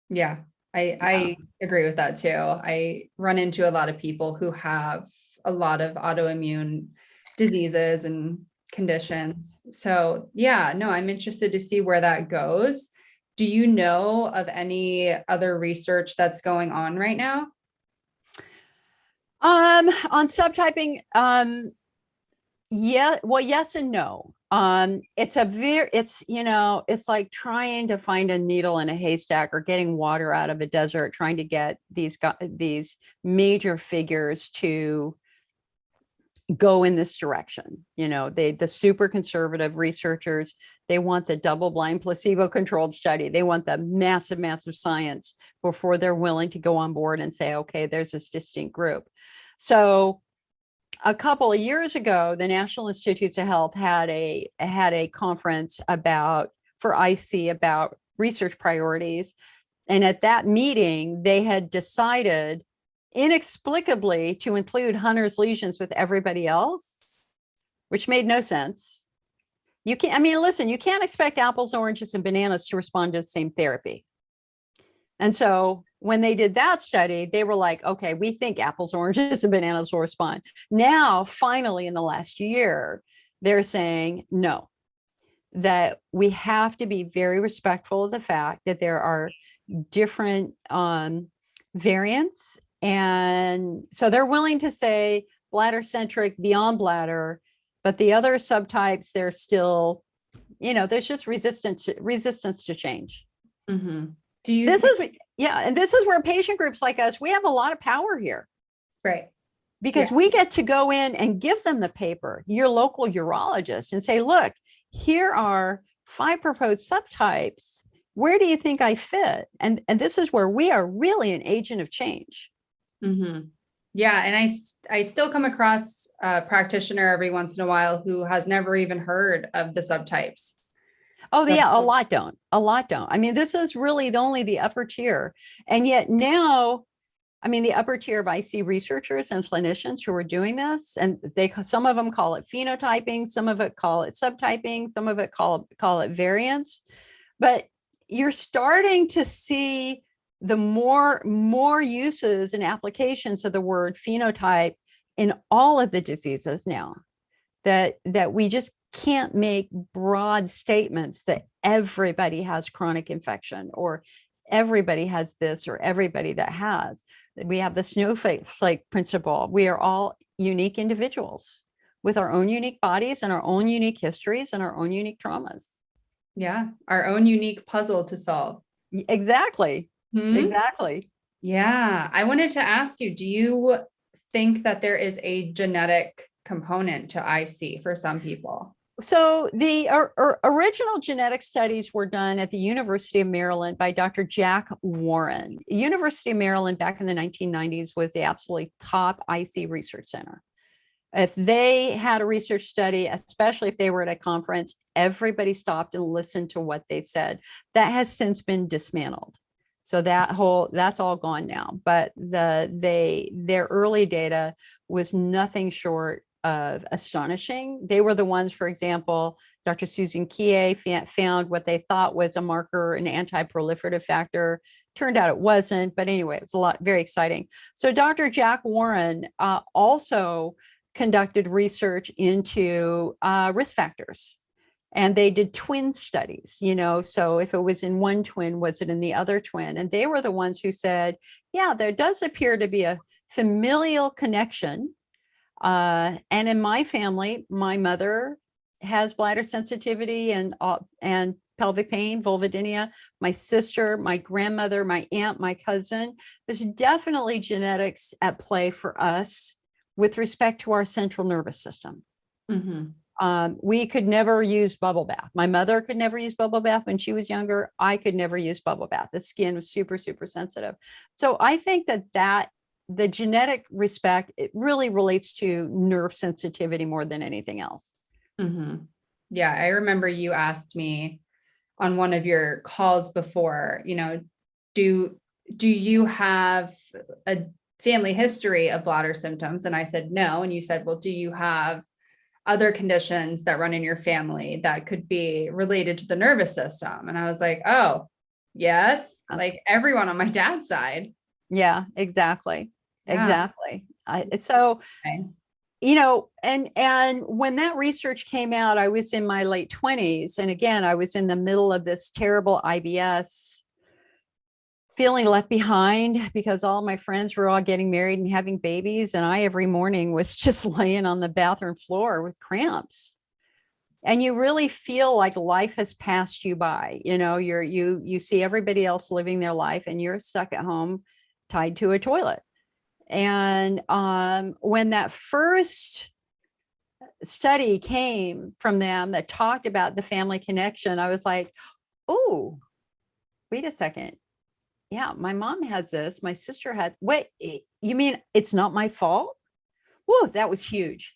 Yeah, I agree with that too. I run into a lot of people who have a lot of autoimmune diseases and conditions. So yeah, no, I'm interested to see where that goes. Do you know of any other research that's going on right now? On subtyping, yeah, well, yes and no. It's like trying to find a needle in a haystack or getting water out of a desert, trying to get these major figures to go in this direction. The super conservative researchers, they want the double-blind placebo-controlled study. They want the massive science before they're willing to go on board and say, okay, there's this distinct group. So a couple of years ago, the National Institutes of Health had a conference for IC about research priorities. And at that meeting, they had decided inexplicably to include Hunter's lesions with everybody else, which made no sense. You can't expect apples, oranges, and bananas to respond to the same therapy. And so when they did that study, they were like, okay, we think apples, oranges, and bananas will respond. Now, finally, in the last year, they're saying no, that we have to be very respectful of the fact that there are different variants. And so they're willing to say bladder centric beyond bladder, but the other subtypes, they're still, there's just resistance to change. Mm-hmm. And this is where patient groups like us, we have a lot of power here. Right. Because we get to go in and give them the paper, your local urologist, and say, look, here are 5 proposed subtypes. Where do you think I fit? And this is where we are really an agent of change. Mm-hmm. Yeah. And I still come across a practitioner every once in a while who has never even heard of the subtypes. Oh, yeah, a lot don't. I mean, this is really only the upper tier. And yet now, the upper tier of IC researchers and clinicians who are doing this, and some of them call it phenotyping, some of it call it subtyping, some of it call it variants. But you're starting to see the more uses and applications of the word phenotype in all of the diseases now, that we just can't make broad statements that everybody has chronic infection or everybody has this or everybody that has. We have the snowflake principle. We are all unique individuals with our own unique bodies and our own unique histories and our own unique traumas. Yeah, our own unique puzzle to solve. Exactly. Exactly. Yeah, I wanted to ask you, do you think that there is a genetic component to IC for some people? So the original genetic studies were done at the University of Maryland by Dr. Jack Warren. University of Maryland back in the 1990s was the absolutely top IC research center. If they had a research study, especially if they were at a conference, everybody stopped and listened to what they said. That has since been dismantled. So that's all gone now. But their early data was nothing short of astonishing. They were the ones, for example, Dr. Susan Kie found what they thought was a marker, an anti-proliferative factor. Turned out it wasn't, but anyway, it was very exciting. So Dr. Jack Warren also conducted research into risk factors. And they did twin studies, so if it was in one twin, was it in the other twin? And they were the ones who said, yeah, there does appear to be a familial connection. And in my family, my mother has bladder sensitivity and pelvic pain, vulvodynia. My sister, my grandmother, my aunt, my cousin. There's definitely genetics at play for us with respect to our central nervous system. Mm-hmm. We could never use bubble bath. My mother could never use bubble bath when she was younger. I could never use bubble bath. The skin was super, super sensitive. So I think that the genetic respect, it really relates to nerve sensitivity more than anything else. Mm-hmm. Yeah, I remember you asked me on one of your calls before, do you have a family history of bladder symptoms? And I said no. And you said, well, do you have other conditions that run in your family that could be related to the nervous system? And I was like, oh, yes, like everyone on my dad's side. Yeah, exactly. Yeah. Exactly. And when that research came out, I was in my late 20s. And again, I was in the middle of this terrible IBS feeling left behind because all my friends were all getting married and having babies. And I every morning was just laying on the bathroom floor with cramps. And you really feel like life has passed you by. You see everybody else living their life and you're stuck at home tied to a toilet. And when that first study came from them that talked about the family connection, I was like, oh, wait a second. Yeah, my mom has this. My sister had, wait, you mean it's not my fault? Whoa, that was huge.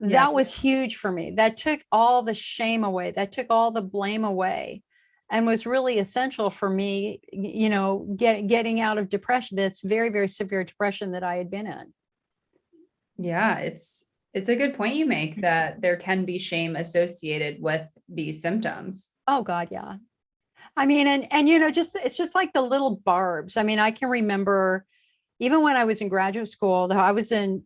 Yeah. That was huge for me. That took all the shame away. That took all the blame away and was really essential for me, getting out of depression. That's very, very severe depression that I had been in. Yeah, it's a good point you make that there can be shame associated with these symptoms. Oh God, yeah. I mean, and it's just like the little barbs. I mean, I can remember even when I was in graduate school, I was in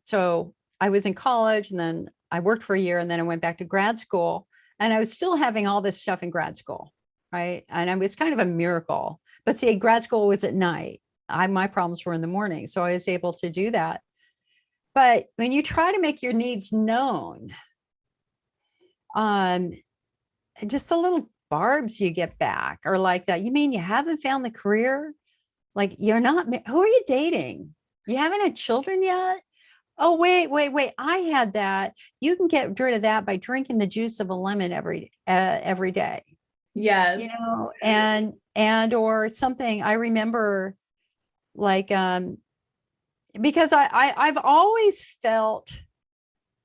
college and then I worked for a year and then I went back to grad school and I was still having all this stuff in grad school. Right. And it was kind of a miracle, but see, grad school was at night. My problems were in the morning. So I was able to do that. But when you try to make your needs known, just the little barbs you get back are like that. You mean you haven't found the career? Like you're not, who are you dating? You haven't had children yet? Oh, wait. I had that. You can get rid of that by drinking the juice of a lemon every day. Yes. And or something. I remember like, because I've always felt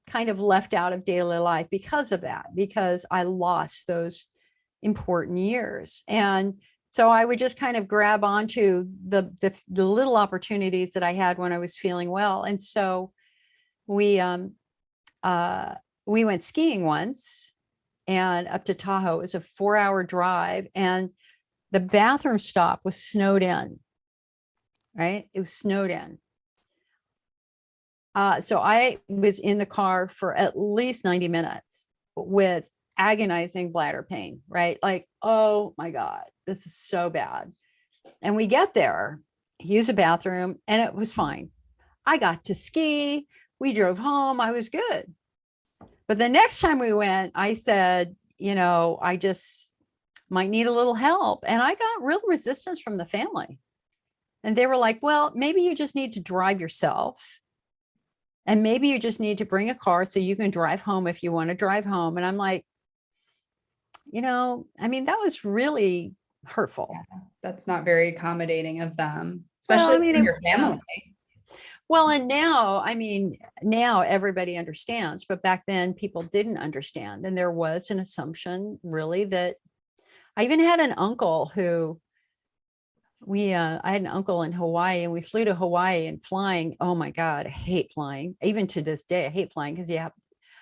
kind of left out of daily life because of that, because I lost those important years. And so I would just kind of grab onto the little opportunities that I had when I was feeling well. And so we went skiing once and up to Tahoe. It was a 4-hour drive and the bathroom stop was snowed in, right? It was snowed in. So I was in the car for at least 90 minutes with agonizing bladder pain, right? Like, oh my God, this is so bad. And we get there, use a bathroom, and it was fine. I got to ski. We drove home. I was good. But the next time we went, I said, I just might need a little help. And I got real resistance from the family. And they were like, well, maybe you just need to drive yourself. And maybe you just need to bring a car so you can drive home if you want to drive home. And I'm like, that was really hurtful. Yeah, that's not very accommodating of them, especially from your family. Well, and now everybody understands, but back then people didn't understand. And there was an assumption really that I even had an uncle who I had an uncle in Hawaii and we flew to Hawaii and flying. Oh my God, I hate flying. Even to this day, I hate flying because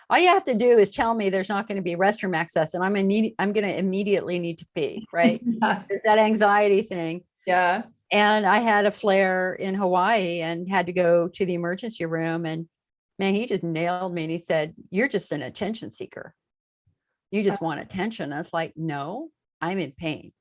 all you have to do is tell me there's not going to be restroom access and I'm going to immediately need to pee, right? Yeah. There's that anxiety thing. Yeah. And I had a flare in Hawaii and had to go to the emergency room and man, he just nailed me. And he said, you're just an attention seeker. You just want attention. I was like, no, I'm in pain.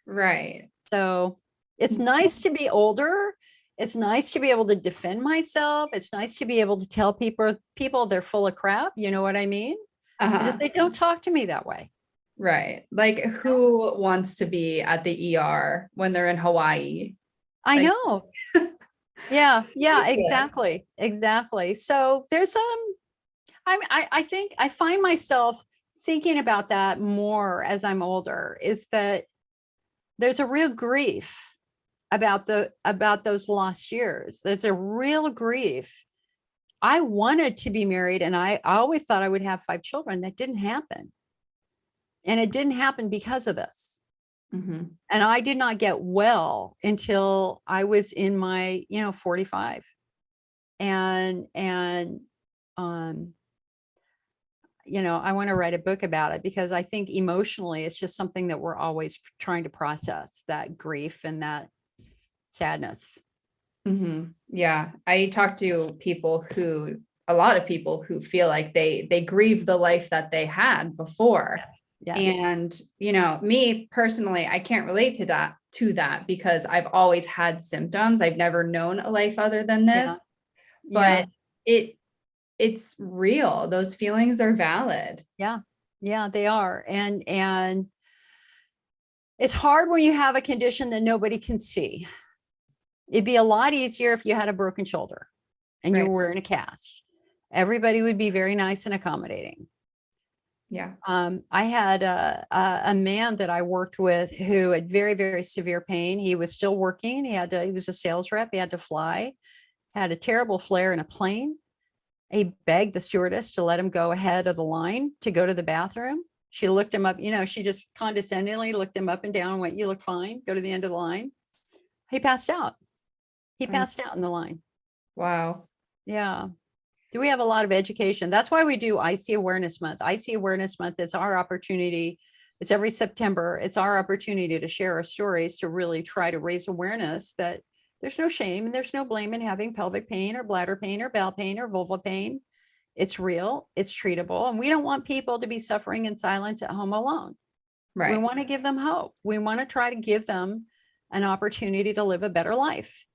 Right. So it's nice to be older. It's nice to be able to defend myself. It's nice to be able to tell people they're full of crap. You know what I mean? Just they don't talk to me that way. Right. Like who wants to be at the ER when they're in Hawaii? I know. Yeah, exactly. So there's I think I find myself thinking about that more as I'm older, is that there's a real grief about those lost years. There's a real grief. I wanted to be married and I always thought I would have 5 children. That didn't happen. And it didn't happen because of this. Mm-hmm. And I did not get well until I was in my, 45. And I want to write a book about it because I think emotionally it's just something that we're always trying to process, that grief and that sadness. Mm-hmm. Yeah. I talk to a lot of people who feel like they grieve the life that they had before. Yeah. And, me personally, I can't relate to that because I've always had symptoms. I've never known a life other than this, Yeah. but it's real. Those feelings are valid. Yeah. Yeah, they are. And it's hard when you have a condition that nobody can see. It'd be a lot easier if you had a broken shoulder and you were wearing a cast. Everybody would be very nice and accommodating. Yeah. I had a man that I worked with who had very, very severe pain. He was still working. He was a sales rep. He had to fly, had a terrible flare in a plane. He begged the stewardess to let him go ahead of the line to go to the bathroom. She looked him up, she just condescendingly looked him up and down and went, "You look fine, go to the end of the line." He passed out. He passed out in the line. Wow. Yeah. Do we have a lot of education? That's why we do IC Awareness Month. IC Awareness Month is our opportunity. It's every September. It's our opportunity to share our stories, to really try to raise awareness that there's no shame and there's no blame in having pelvic pain or bladder pain or bowel pain or vulva pain. It's real, it's treatable. And we don't want people to be suffering in silence at home alone. Right. We want to give them hope. We want to try to give them an opportunity to live a better life.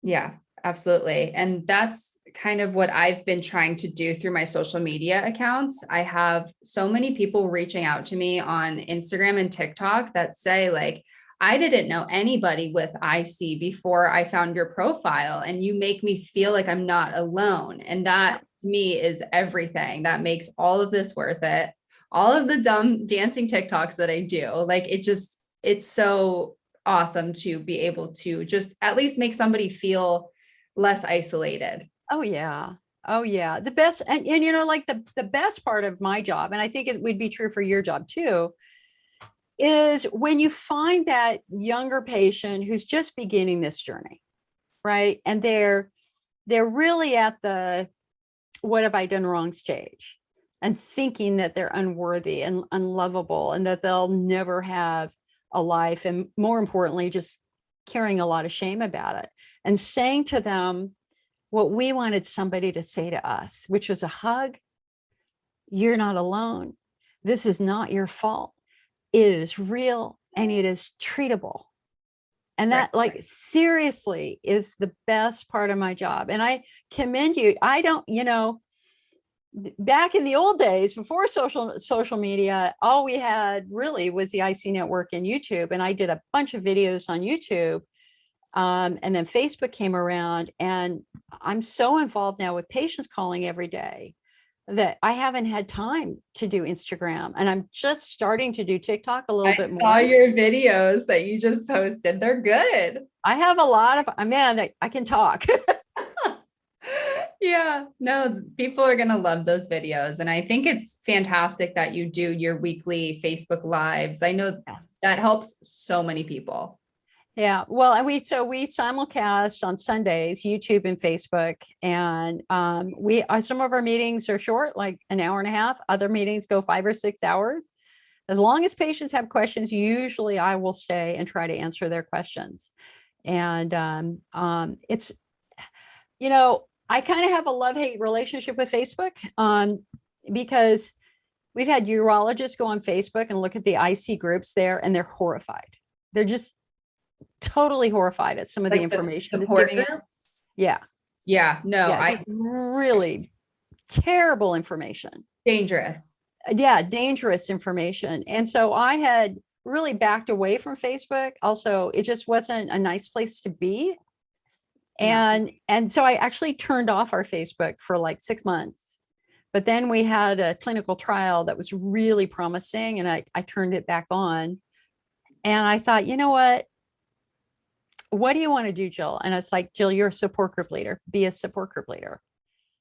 Yeah, absolutely. And that's kind of what I've been trying to do through my social media accounts. I have so many people reaching out to me on Instagram and TikTok that say, like, I didn't know anybody with IC before I found your profile, and you make me feel like I'm not alone. And that to me is everything. That makes all of this worth it. All of the dumb dancing TikToks that I do, like, it's so awesome to be able to just at least make somebody feel less isolated. Oh yeah. Oh yeah. The best, and like the best part of my job, and I think it would be true for your job too, is when you find that younger patient who's just beginning this journey, right? And they're really at the "what have I done wrong" stage, and thinking that they're unworthy and unlovable and that they'll never have a life, and more importantly, just carrying a lot of shame about it, and saying to them what we wanted somebody to say to us, which was a hug. You're not alone. This is not your fault. It is real and it is treatable. And that, like, seriously is the best part of my job. And I commend you. I don't, back in the old days before social media, all we had really was the IC network and YouTube. And I did a bunch of videos on YouTube. And then Facebook came around, and I'm so involved now with patients calling every day that I haven't had time to do Instagram, and I'm just starting to do TikTok a little bit more. I saw your videos that you just posted. They're good. I have a lot of, man, I can talk. Yeah, no, people are going to love those videos. And I think it's fantastic that you do your weekly Facebook lives. I know that helps so many people. Yeah, well, and we simulcast on Sundays, YouTube and Facebook, and some of our meetings are short, like an hour and a half. Other meetings go 5 or 6 hours. As long as patients have questions, usually I will stay and try to answer their questions. And it's, I kind of have a love-hate relationship with Facebook, because we've had urologists go on Facebook and look at the IC groups there, and they're horrified. They're just totally horrified at some of the information that's giving out. Yeah. Yeah. No, really terrible information. Dangerous. Yeah. Dangerous information. And so I had really backed away from Facebook. Also, it just wasn't a nice place to be. And so I actually turned off our Facebook for like 6 months. But then we had a clinical trial that was really promising, and I turned it back on. And I thought, you know what do you want to do, Jill? And it's like, Jill, you're a support group leader. Be a support group leader.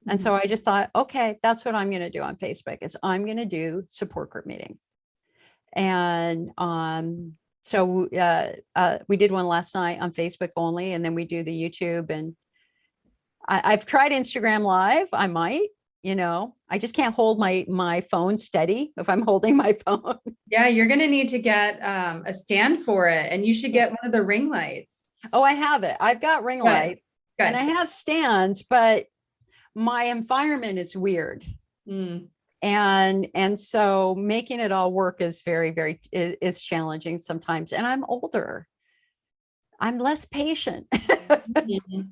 Mm-hmm. And so I just thought, okay, that's what I'm going to do on Facebook, is I'm going to do support group meetings. And so we did one last night on Facebook only, and then we do the YouTube. And I've tried Instagram Live. I might, I just can't hold my phone steady if I'm holding my phone. Yeah, you're going to need to get a stand for it, and you should get one of the ring lights. Oh, I have it. I've got ring lights. And I have stands, but my environment is weird. And so making it all work is is challenging sometimes. And I'm older. I'm less patient. Mhm.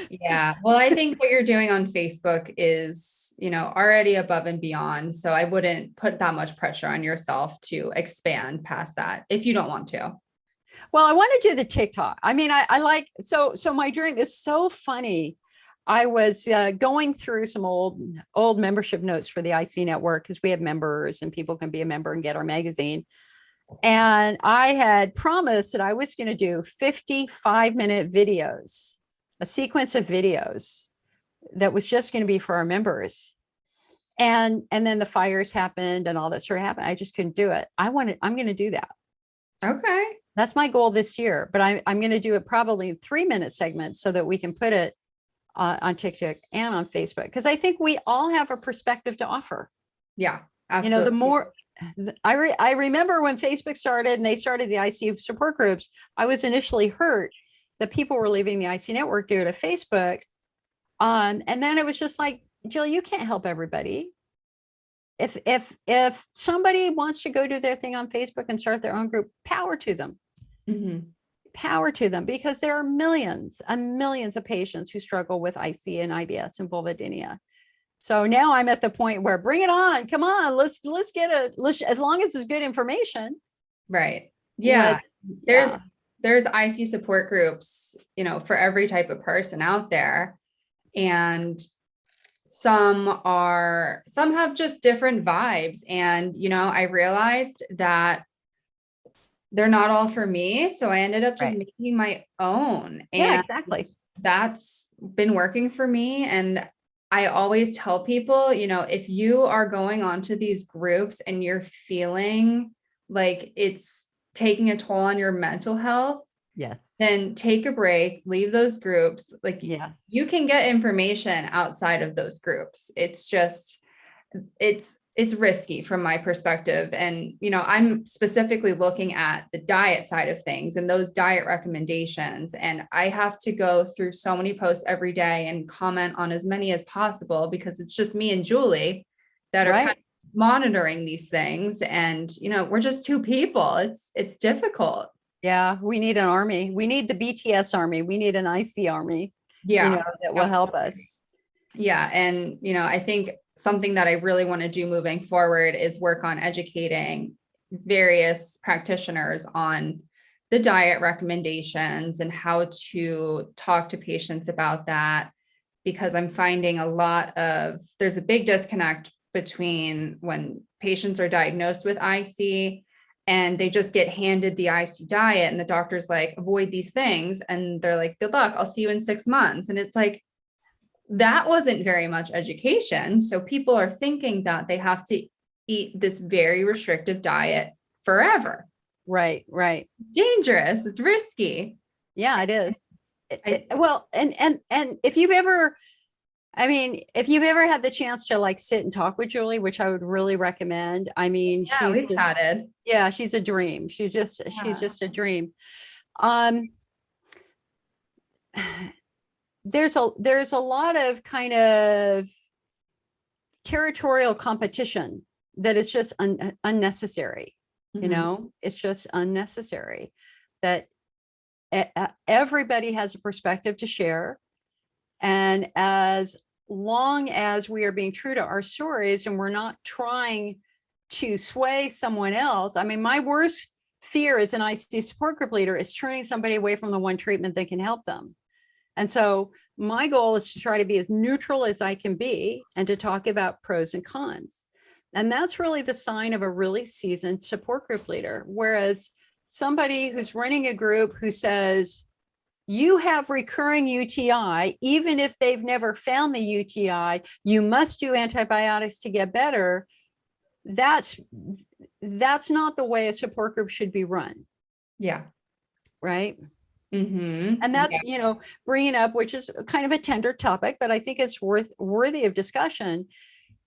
Yeah. Well, I think what you're doing on Facebook is, already above and beyond. So I wouldn't put that much pressure on yourself to expand past that if you don't want to. Well, I want to do the TikTok. I mean, I like, so my dream is so funny. I was going through some old membership notes for the IC network, because we have members and people can be a member and get our magazine. And I had promised that I was going to do 55-minute videos, a sequence of videos that was just going to be for our members. And then the fires happened and all that sort of happened. I just couldn't do it. I'm going to do that. Okay. That's my goal this year, but I'm going to do it probably in 3-minute segments so that we can put it on TikTok and on Facebook, because I think we all have a perspective to offer. Yeah, absolutely. The more I remember when Facebook started and they started the IC support groups, I was initially hurt that people were leaving the IC network due to Facebook. And then it was just like, Jill, you can't help everybody. If somebody wants to go do their thing on Facebook and start their own group, power to them. Mm-hmm. Power to them, because there are millions and millions of patients who struggle with IC and IBS and vulvodynia. So now I'm at the point where bring it on. Come on, let's as long as it's good information. Right. Yeah. Yeah. There's IC support groups, for every type of person out there. And some have just different vibes. And, I realized that they're not all for me. So I ended up just making my own. And yeah, exactly. That's been working for me. And I always tell people, if you are going onto these groups and you're feeling like it's taking a toll on your mental health, yes, then take a break, leave those groups. Like, yes, you can get information outside of those groups. It's just, it's risky from my perspective. And, I'm specifically looking at the diet side of things and those diet recommendations. And I have to go through so many posts every day and comment on as many as possible, because it's just me and Julie that are kind of monitoring these things. And, we're just two people. It's difficult. Yeah. We need an army. We need the BTS army. We need an IC army, that will help us. Yeah. And, I think something that I really want to do moving forward is work on educating various practitioners on the diet recommendations and how to talk to patients about that, because I'm finding there's a big disconnect between when patients are diagnosed with IC and they just get handed the IC diet and the doctor's like, avoid these things. And they're like, good luck, I'll see you in 6 months. And it's like, that wasn't very much education. So people are thinking that they have to eat this very restrictive diet forever. Right. Dangerous. It's risky. Yeah, it is. Well, and if you've ever had the chance to sit and talk with Julie, which I would really recommend. I mean, we've chatted. Yeah, she's a dream. She's just a dream. There's a lot of kind of territorial competition that is just unnecessary. Mm-hmm. It's just unnecessary. That everybody has a perspective to share, and as long as we are being true to our stories and we're not trying to sway someone else. I mean, my worst fear as an IC support group leader is turning somebody away from the one treatment that can help them. And so my goal is to try to be as neutral as I can be and to talk about pros and cons. And that's really the sign of a really seasoned support group leader. Whereas somebody who's running a group who says, you have recurring UTI, even if they've never found the UTI, you must do antibiotics to get better. That's not the way a support group should be run. Yeah. Right. Mm-hmm. And that's, bringing up, which is kind of a tender topic, but I think it's worthy of discussion.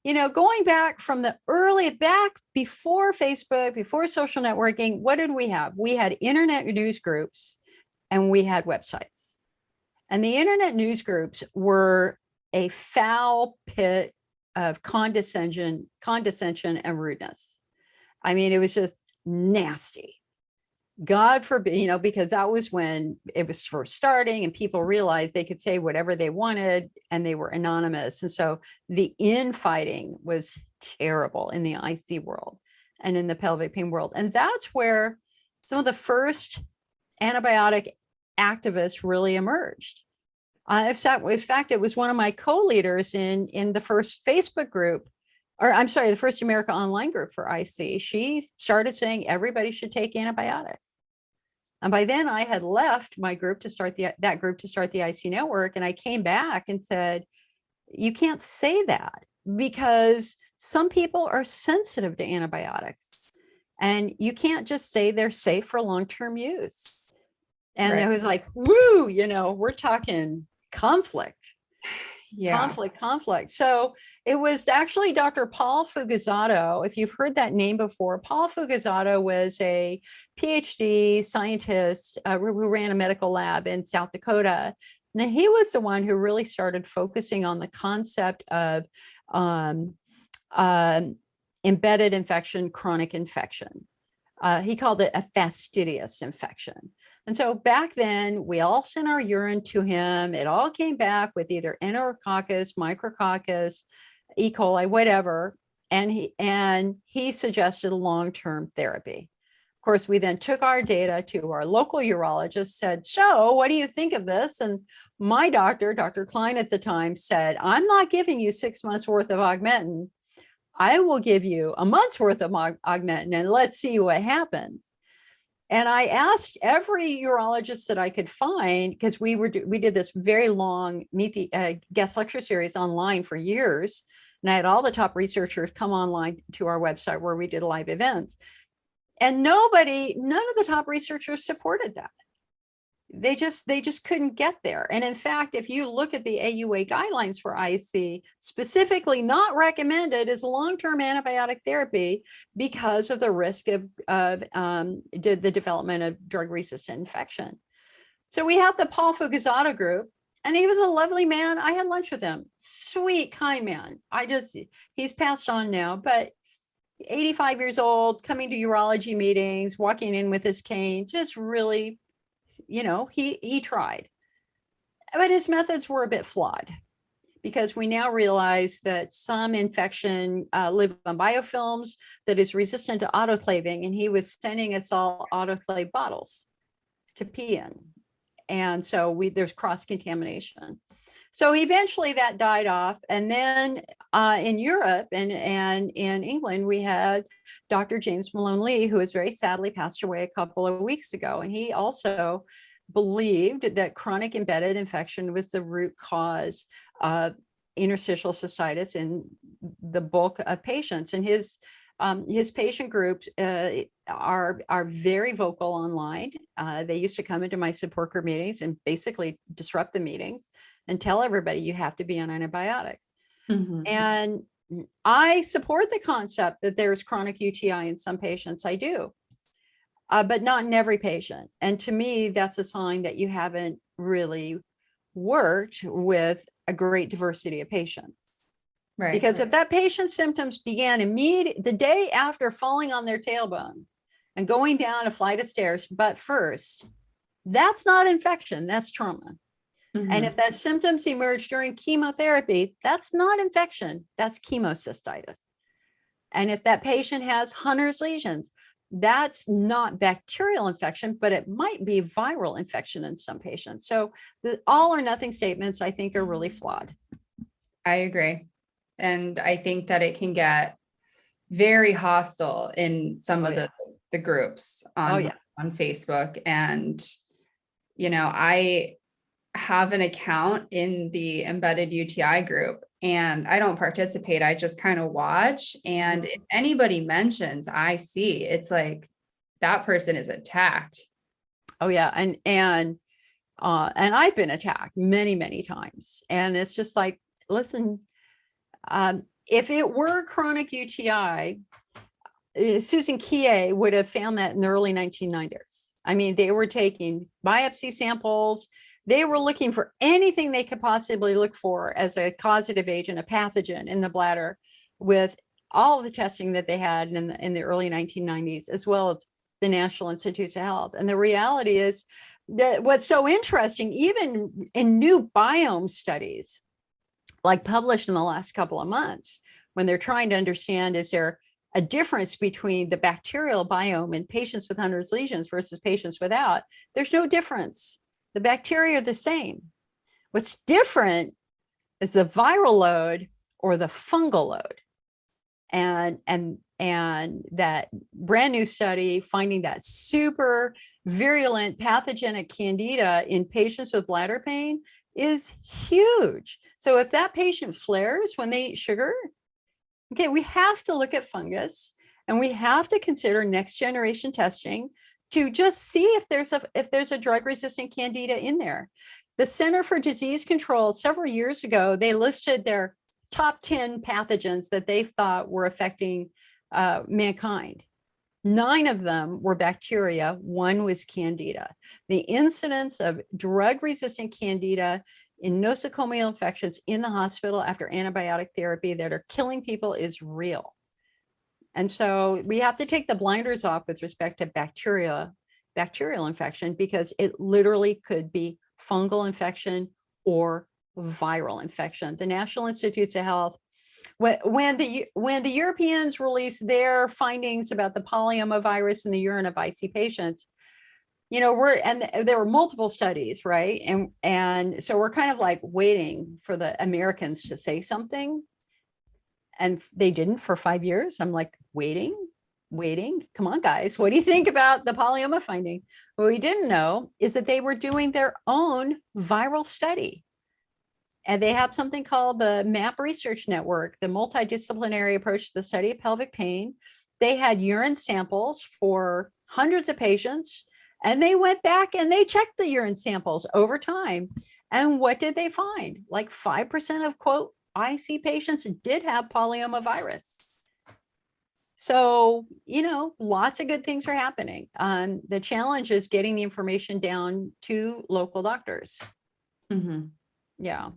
Going back from back before Facebook, before social networking, what did we have? We had internet news groups and we had websites. And the internet news groups were a foul pit condescension and rudeness. I mean, it was just nasty. God forbid, because that was when it was first starting and people realized they could say whatever they wanted and they were anonymous. And so the infighting was terrible in the IC world and in the pelvic pain world. And that's where some of the first antibiotic activists really emerged. In fact, it was one of my co-leaders in the first Facebook group, or I'm sorry, the first America Online group for IC. She started saying everybody should take antibiotics. And by then I had left my group to start that group to start the IC network. And I came back and said, you can't say that because some people are sensitive to antibiotics and you can't just say they're safe for long-term use. And Right. it was like, woo, we're talking conflict. Yeah. Conflict. So it was actually Dr. Paul Fugazzotto. If you've heard that name before, Paul Fugazzotto was a PhD scientist who ran a medical lab in South Dakota. And he was the one who really started focusing on the concept of embedded infection, chronic infection. He called it a fastidious infection. And so back then, we all sent our urine to him. It all came back with either Enterococcus, Micrococcus, E. coli, whatever. And he suggested long-term therapy. Of course, we then took our data to our local urologist, said, so what do you think of this? And my doctor, Dr. Klein at the time, said, I'm not giving you 6 months worth of Augmentin. I will give you a month's worth of Augmentin and let's see what happens. And I asked every urologist that I could find, because we did this very long guest lecture series online for years. And I had all the top researchers come online to our website where we did live events. And none of the top researchers supported that. They just couldn't get there. And in fact, if you look at the AUA guidelines for IC, specifically not recommended is long-term antibiotic therapy because of the risk of the development of drug-resistant infection. So we had the Paul Fugazzotto group, and he was a lovely man. I had lunch with him. Sweet, kind man. He's passed on now, but 85 years old, coming to urology meetings, walking in with his cane, just really, he tried, but his methods were a bit flawed because we now realize that some infection live on biofilms that is resistant to autoclaving, and he was sending us all autoclave bottles to pee in. And so there's cross-contamination. So eventually that died off. And then in Europe and in England, we had Dr. James Malone Lee, who has very sadly passed away a couple of weeks ago. And he also believed that chronic embedded infection was the root cause of interstitial cystitis in the bulk of patients. And his patient groups are very vocal online. They used to come into my support group meetings and basically disrupt the meetings and tell everybody you have to be on antibiotics. Mm-hmm. And I support the concept that there's chronic UTI in some patients. I do, but not in every patient. And to me, that's a sign that you haven't really worked with a great diversity of patients. Right. Because if that patient's symptoms began the day after falling on their tailbone and going down a flight of stairs, but first, that's not infection, that's trauma. Mm-hmm. And if that symptoms emerge during chemotherapy, that's not infection, that's chemocystitis. And if that patient has Hunner's lesions, that's not bacterial infection, but it might be viral infection in some patients. So the all or nothing statements, I think, are really flawed. I agree. And I think that it can get very hostile in some of the groups on Facebook. And, I have an account in the embedded UTI group and I don't participate. I just kind of watch. And if anybody mentions IC, it's like that person is attacked. Oh yeah. And I've been attacked many, many times. And it's just like, listen, if it were chronic UTI, Susan Kie would have found that in the early 1990s. I mean, they were taking biopsy samples, They were looking for anything they could possibly look for as a causative agent, a pathogen in the bladder, with all of the testing that they had in the early 1990s, as well as the National Institutes of Health. And the reality is that what's so interesting, even in new biome studies, like published in the last couple of months, when they're trying to understand, is there a difference between the bacterial biome in patients with Hunter's lesions versus patients without? There's no difference. The bacteria are the same. What's different is the viral load or the fungal load. And that brand new study finding that super virulent pathogenic candida in patients with bladder pain is huge. So if that patient flares when they eat sugar, okay, we have to look at fungus, and we have to consider next generation testing to just see if there's a drug resistant candida in there. The Center for Disease Control several years ago, they listed their top 10 pathogens that they thought were affecting mankind. 9 of them were bacteria, 1 was candida. The incidence of drug-resistant candida in nosocomial infections in the hospital after antibiotic therapy that are killing people is real. And so we have to take the blinders off with respect to bacterial infection, because it literally could be fungal infection or viral infection. The National Institutes of Health, when the Europeans released their findings about the polyomavirus in the urine of IC patients, you know, and there were multiple studies, right? And so we're kind of like waiting for the Americans to say something. And they didn't for 5 years. I'm like, waiting. Come on, guys. What do you think about the polyoma finding? What we didn't know is that they were doing their own viral study. And they have something called the MAP Research Network, the multidisciplinary approach to the study of pelvic pain. They had urine samples for hundreds of patients, and they went back and they checked the urine samples over time. And what did they find? Like 5% of, quote, IC patients did have polyomavirus. So, you know, lots of good things are happening. The challenge is getting the information down to local doctors. Mm-hmm. Yeah.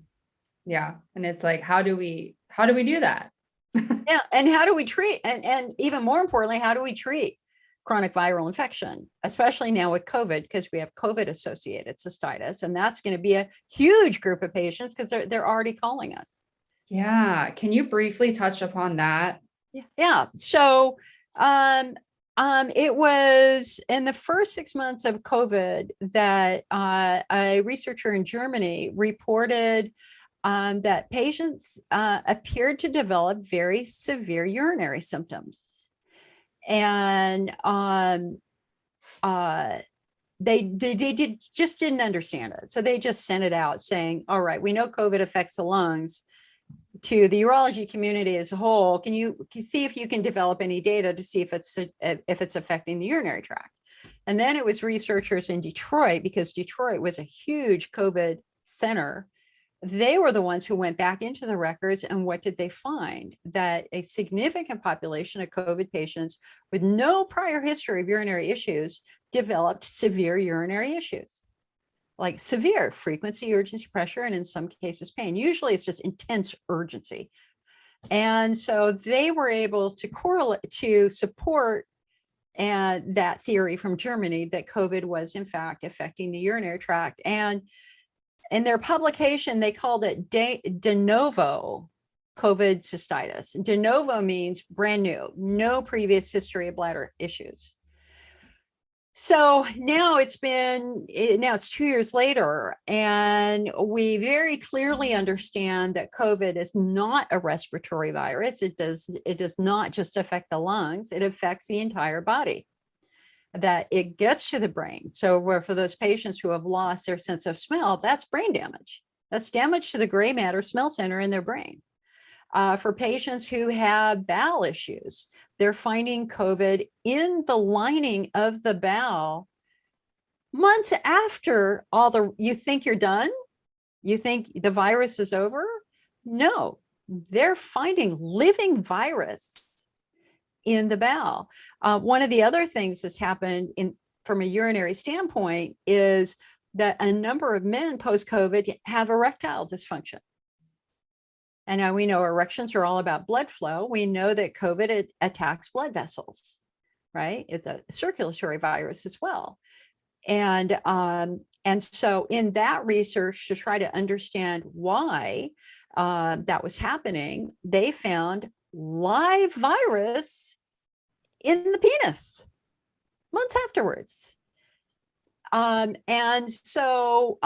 Yeah. And it's like, how do we do that? Yeah. And how do we treat, and even more importantly, how do we treat chronic viral infection, especially now with COVID, because we have COVID associated cystitis, and that's going to be a huge group of patients because they're already calling us. Yeah. Can you briefly touch upon that? Yeah. So it was in the first 6 months of COVID that a researcher in Germany reported that patients appeared to develop very severe urinary symptoms. And they just didn't understand it. So they just sent it out saying, all right, we know COVID affects the lungs. To the urology community as a whole, can you see if you can develop any data to see if it's affecting the urinary tract? And then it was researchers in Detroit, because Detroit was a huge COVID center. They were the ones who went back into the records, and what did they find? That a significant population of COVID patients with no prior history of urinary issues developed severe urinary issues. Like severe frequency, urgency, pressure, and in some cases pain. Usually it's just intense urgency. And so they were able to correlate, to support that theory from Germany that COVID was in fact affecting the urinary tract. And in their publication, they called it de novo COVID cystitis. De novo means brand new, no previous history of bladder issues. So now it's 2 years later, and we very clearly understand that COVID is not a respiratory virus. It does not just affect the lungs, it affects the entire body, that it gets to the brain. So for those patients who have lost their sense of smell, that's brain damage. That's damage to the gray matter smell center in their brain. For patients who have bowel issues, they're finding COVID in the lining of the bowel months after you think you're done? You think the virus is over? No, they're finding living virus in the bowel. One of the other things that's happened from a urinary standpoint is that a number of men post-COVID have erectile dysfunction. And now we know erections are all about blood flow. We know that COVID attacks blood vessels, right? It's a circulatory virus as well. And so in that research, to try to understand why that was happening, they found live virus in the penis months afterwards. And so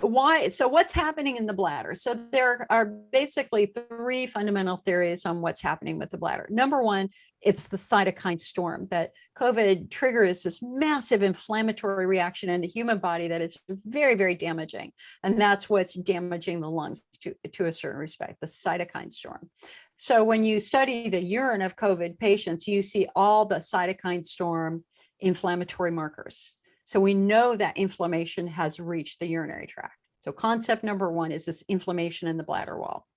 what's happening in the bladder? So there are basically three fundamental theories on what's happening with the bladder. Number one, it's the cytokine storm that COVID triggers, this massive inflammatory reaction in the human body that is very, very damaging. And that's what's damaging the lungs to a certain respect, the cytokine storm. So when you study the urine of COVID patients, you see all the cytokine storm inflammatory markers. So we know that inflammation has reached the urinary tract. So concept number one is this inflammation in the bladder wall.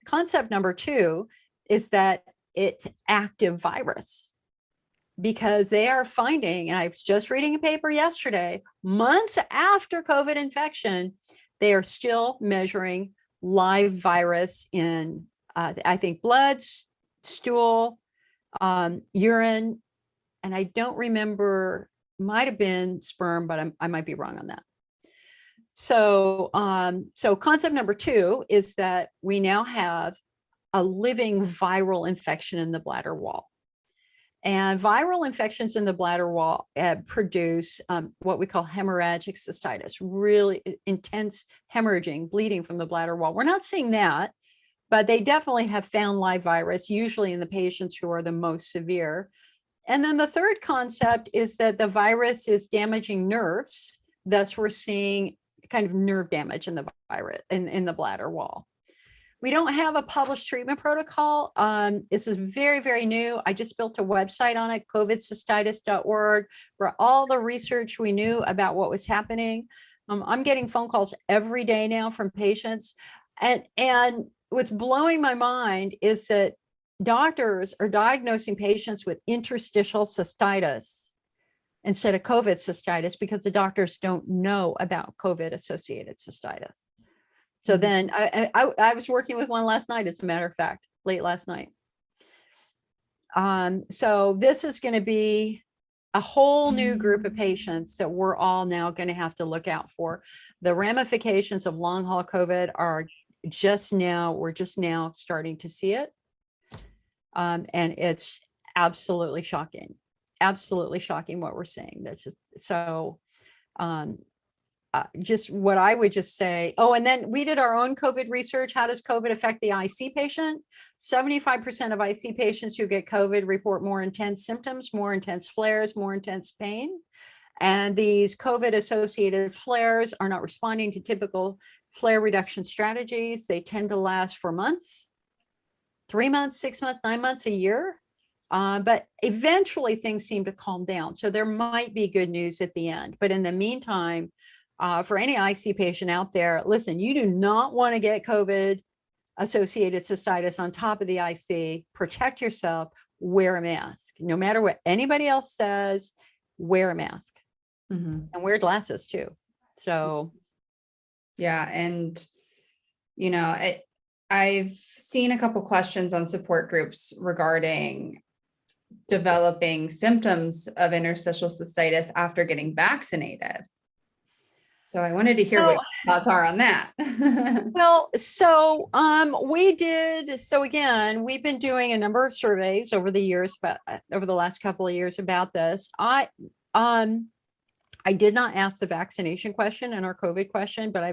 Concept number two is that it's active virus, because they are finding, and I was just reading a paper yesterday, months after COVID infection, they are still measuring live virus in, I think, blood, stool, urine, and I don't remember, might have been sperm, but I might be wrong on that. So, so concept number two is that we now have a living viral infection in the bladder wall. And viral infections in the bladder wall produce what we call hemorrhagic cystitis, really intense hemorrhaging, bleeding from the bladder wall. We're not seeing that, but they definitely have found live virus, usually in the patients who are the most severe. And then the third concept is that the virus is damaging nerves. Thus, we're seeing kind of nerve damage in the virus in the bladder wall. We don't have a published treatment protocol. This is very, very new. I just built a website on it, covidcystitis.org, for all the research we knew about what was happening. I'm getting phone calls every day now from patients. And what's blowing my mind is that doctors are diagnosing patients with interstitial cystitis instead of COVID cystitis because the doctors don't know about COVID-associated cystitis. So then I was working with one last night, as a matter of fact, late last night. So this is going to be a whole new group of patients that we're all now going to have to look out for. The ramifications of long haul COVID are we're just now starting to see it. And it's absolutely shocking what we're seeing. That's just so, just what I would just say. Oh, and then we did our own COVID research. How does COVID affect the IC patient? 75% of IC patients who get COVID report more intense symptoms, more intense flares, more intense pain. And these COVID associated flares are not responding to typical flare reduction strategies. They tend to last for months, 3 months, 6 months, 9 months, a year. But eventually things seem to calm down. So there might be good news at the end. But in the meantime, for any IC patient out there, listen, you do not want to get COVID associated cystitis on top of the IC. Protect yourself, wear a mask. No matter what anybody else says, wear a mask. And wear glasses too. So. Yeah. And, you know, I've seen a couple questions on support groups regarding developing symptoms of interstitial cystitis after getting vaccinated. So I wanted to hear what your thoughts are on that. Well, so again, we've been doing a number of surveys over the years, but over the last couple of years about this. I did not ask the vaccination question and our COVID question, but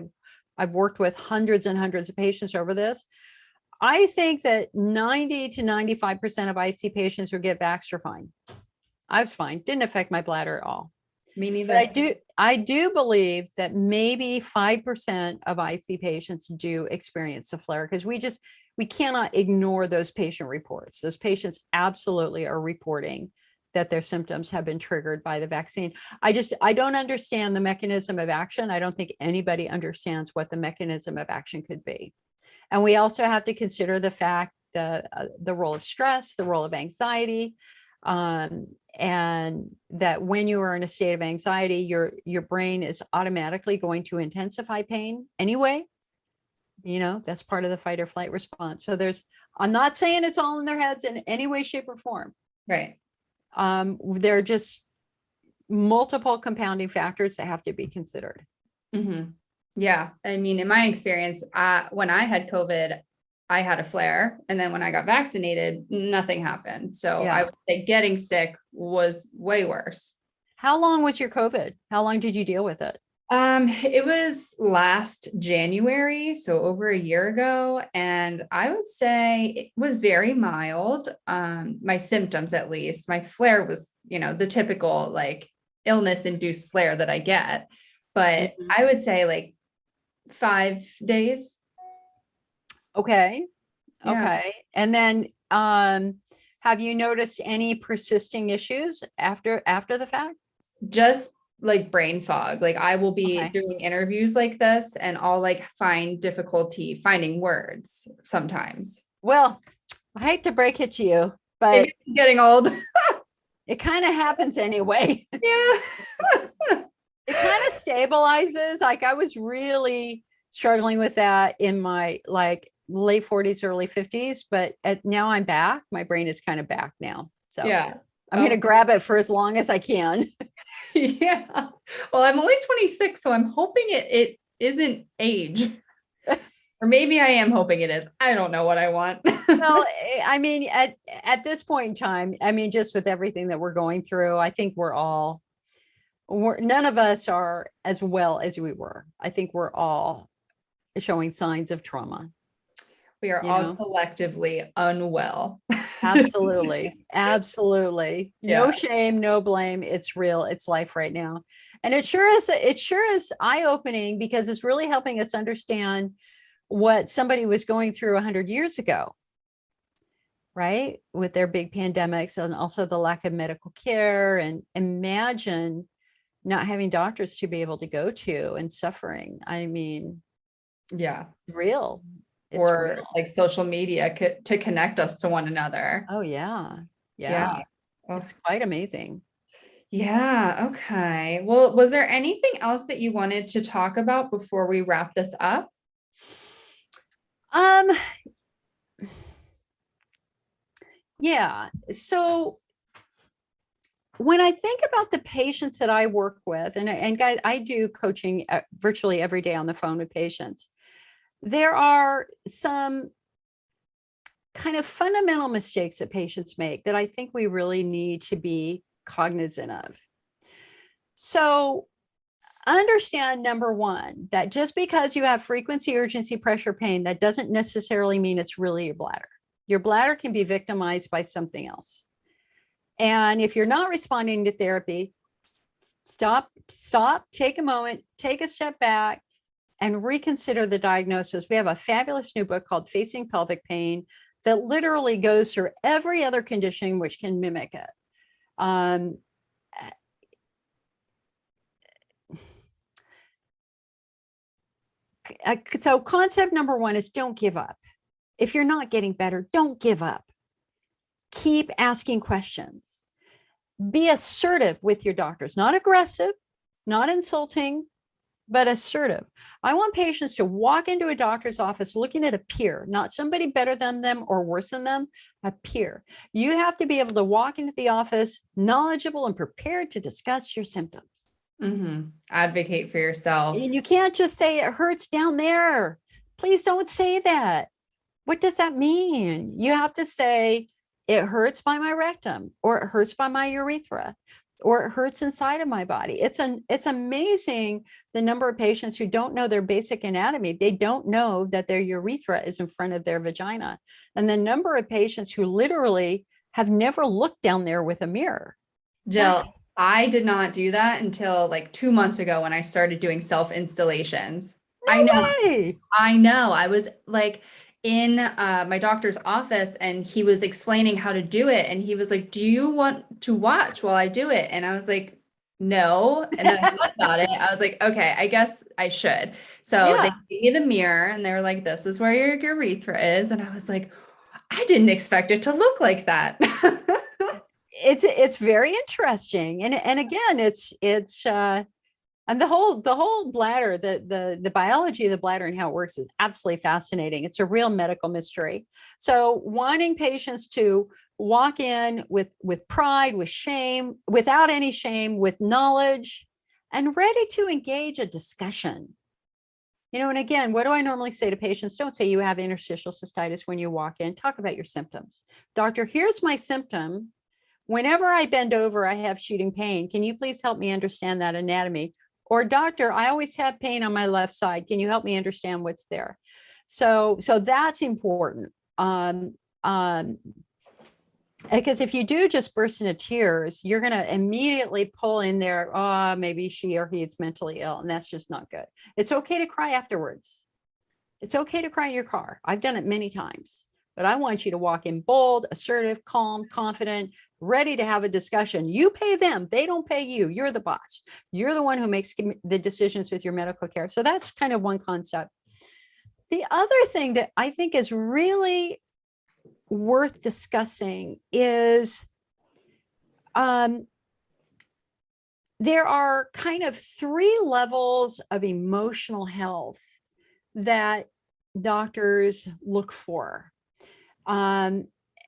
I've worked with hundreds and hundreds of patients over this. I think that 90 to 95% of IC patients who get vaxxed are fine. I was fine. Didn't affect my bladder at all. Me neither. But I do believe that maybe 5% of IC patients do experience a flare, because we cannot ignore those patient reports. Those patients absolutely are reporting that their symptoms have been triggered by the vaccine. I don't understand the mechanism of action. I don't think anybody understands what the mechanism of action could be. And we also have to consider the fact that the role of stress, the role of anxiety. And that when you are in a state of anxiety, your brain is automatically going to intensify pain anyway. That's part of the fight or flight response. So I'm not saying it's all in their heads in any way, shape, or form. Right. There are just multiple compounding factors that have to be considered. Mm-hmm. Yeah. I mean, in my experience, when I had COVID, I had a flare. And then when I got vaccinated, nothing happened. So Yeah. I would say getting sick was way worse. How long was your COVID? How long did you deal with it? It was last January, so over a year ago. And I would say it was very mild. My symptoms, at least. My flare was, the typical like illness induced flare that I get. But I would say like 5 days. Okay. Yeah. Okay. And then have you noticed any persisting issues after the fact? Just like brain fog. Like I will be doing interviews like this and I'll like find difficulty finding words sometimes. Well, I hate to break it to you, but it's getting old. It kind of happens anyway. Yeah. It kind of stabilizes. Like I was really struggling with that in my like late 40s, early 50s, but now I'm back. My brain is kind of back now. So yeah, I'm going to grab it for as long as I can. Yeah. Well, I'm only 26, so I'm hoping it isn't age. Or maybe I am hoping it is. I don't know what I want. Well, I mean, at this point in time, I mean, just with everything that we're going through, I think none of us are as well as we were. I think we're all showing signs of trauma. We are all collectively unwell. Absolutely. Absolutely. Yeah. No shame, no blame. It's real. It's life right now. And it sure is eye-opening because it's really helping us understand what somebody was going through 100 years ago, right? With their big pandemics and also the lack of medical care, and imagine not having doctors to be able to go to and suffering. I mean, yeah, real. Or like social media to connect us to one another. Oh yeah. Yeah. It's quite amazing. Yeah. Okay. Well, was there anything else that you wanted to talk about before we wrap this up? Yeah. So when I think about the patients that I work with, and guys, I do coaching virtually every day on the phone with patients. There are some kind of fundamental mistakes that patients make that I think we really need to be cognizant of. So understand, number one, that just because you have frequency, urgency, pressure, pain, that doesn't necessarily mean it's really your bladder. Your bladder can be victimized by something else. And if you're not responding to therapy, stop, take a moment, take a step back, and reconsider the diagnosis. We have a fabulous new book called Facing Pelvic Pain that literally goes through every other condition which can mimic it. So concept number one is don't give up. If you're not getting better, don't give up. Keep asking questions. Be assertive with your doctors, not aggressive, not insulting, but assertive. I want patients to walk into a doctor's office looking at a peer, not somebody better than them or worse than them, a peer. You have to be able to walk into the office knowledgeable and prepared to discuss your symptoms. Mm-hmm. Advocate for yourself. And you can't just say it hurts down there. Please don't say that. What does that mean? You have to say it hurts by my rectum, or it hurts by my urethra, or it hurts inside of my body. It's amazing the number of patients who don't know their basic anatomy. They don't know that their urethra is in front of their vagina. And the number of patients who literally have never looked down there with a mirror. Jill, I did not do that until like 2 months ago when I started doing self installations. No way. I know. I was like in my doctor's office and he was explaining how to do it. And he was like, do you want to watch while I do it? And I was like, no. And then I thought about it. I was like, okay, I guess I should. So they gave me the mirror and they were like, this is where your urethra is. And I was like, I didn't expect it to look like that. it's very interesting. And again, and the whole bladder, the biology of the bladder and how it works is absolutely fascinating. It's a real medical mystery. So wanting patients to walk in with pride, with shame, without any shame, with knowledge, and ready to engage a discussion. And again, what do I normally say to patients? Don't say you have interstitial cystitis when you walk in. Talk about your symptoms. Doctor, here's my symptom. Whenever I bend over, I have shooting pain. Can you please help me understand that anatomy? Or doctor, I always have pain on my left side. Can you help me understand what's there? So that's important. Because if you do just burst into tears, you're going to immediately pull in there, oh, maybe she or he is mentally ill, and that's just not good. It's okay to cry afterwards. It's okay to cry in your car. I've done it many times, but I want you to walk in bold, assertive, calm, confident, ready to have a discussion. You pay them. They don't pay you. You're the boss. You're the one who makes the decisions with your medical care. So that's kind of one concept. The other thing that I think is really worth discussing is there are kind of 3 levels of emotional health that doctors look for. And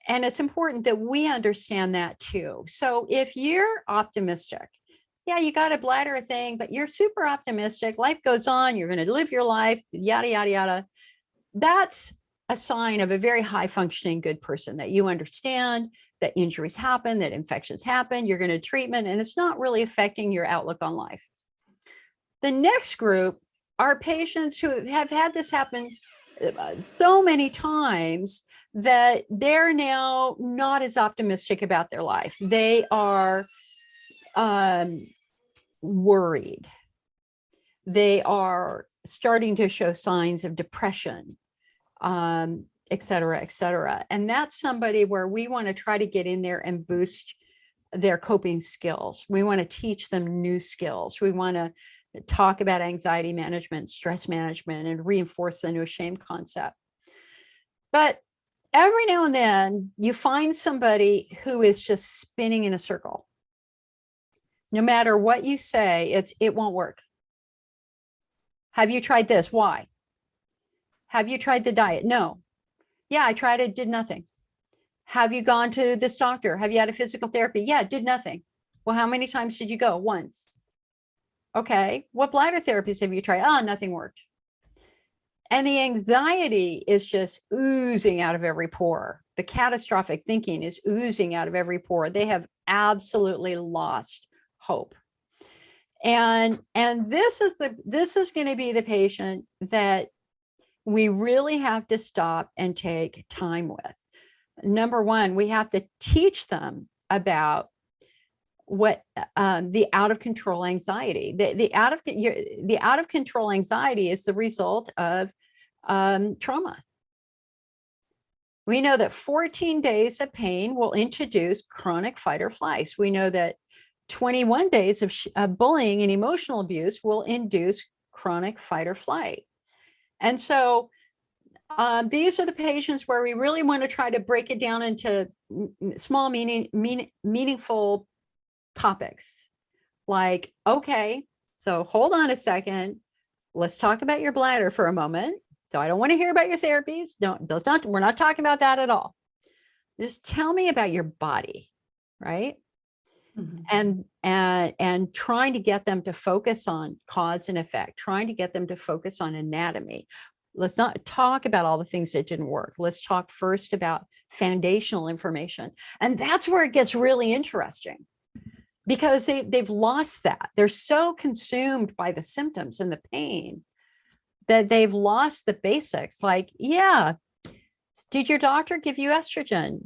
it's important that we understand that too. So if you're optimistic, yeah, you got a bladder thing, but you're super optimistic, life goes on, you're going to live your life, yada, yada, yada. That's a sign of a very high functioning good person, that you understand that injuries happen, that infections happen, you're going to treatment, and it's not really affecting your outlook on life. The next group are patients who have had this happen so many times that they're now not as optimistic about their life. They are worried. They are starting to show signs of depression, et cetera, et cetera. And that's somebody where we want to try to get in there and boost their coping skills. We want to teach them new skills. We want to talk about anxiety management, stress management, and reinforce the no shame concept. But every now and then you find somebody who is just spinning in a circle. No matter what you say, it won't work. Have you tried this? Why? Have you tried the diet? No. Yeah, I tried it, did nothing. Have you gone to this doctor? Have you had a physical therapy? Yeah, did nothing. Well, how many times did you go? Once. Okay, what bladder therapies have you tried? Oh, nothing worked. And the anxiety is just oozing out of every pore. The catastrophic thinking is oozing out of every pore. They have absolutely lost hope. And this is going to be the patient that we really have to stop and take time with. Number one, we have to teach them about what the out of control anxiety. The out of control anxiety is the result of trauma. We know that 14 days of pain will introduce chronic fight or flight. We know that 21 days of bullying and emotional abuse will induce chronic fight or flight. And so these are the patients where we really want to try to break it down into small, meaningful topics. Like, okay, so hold on a second. Let's talk about your bladder for a moment. So I don't want to hear about your therapies. We're not talking about that at all. Just tell me about your body, right? Mm-hmm. And trying to get them to focus on cause and effect, trying to get them to focus on anatomy. Let's not talk about all the things that didn't work. Let's talk first about foundational information. And that's where it gets really interesting, because they've lost that. They're so consumed by the symptoms and the pain that they've lost the basics. Like, yeah, did your doctor give you estrogen?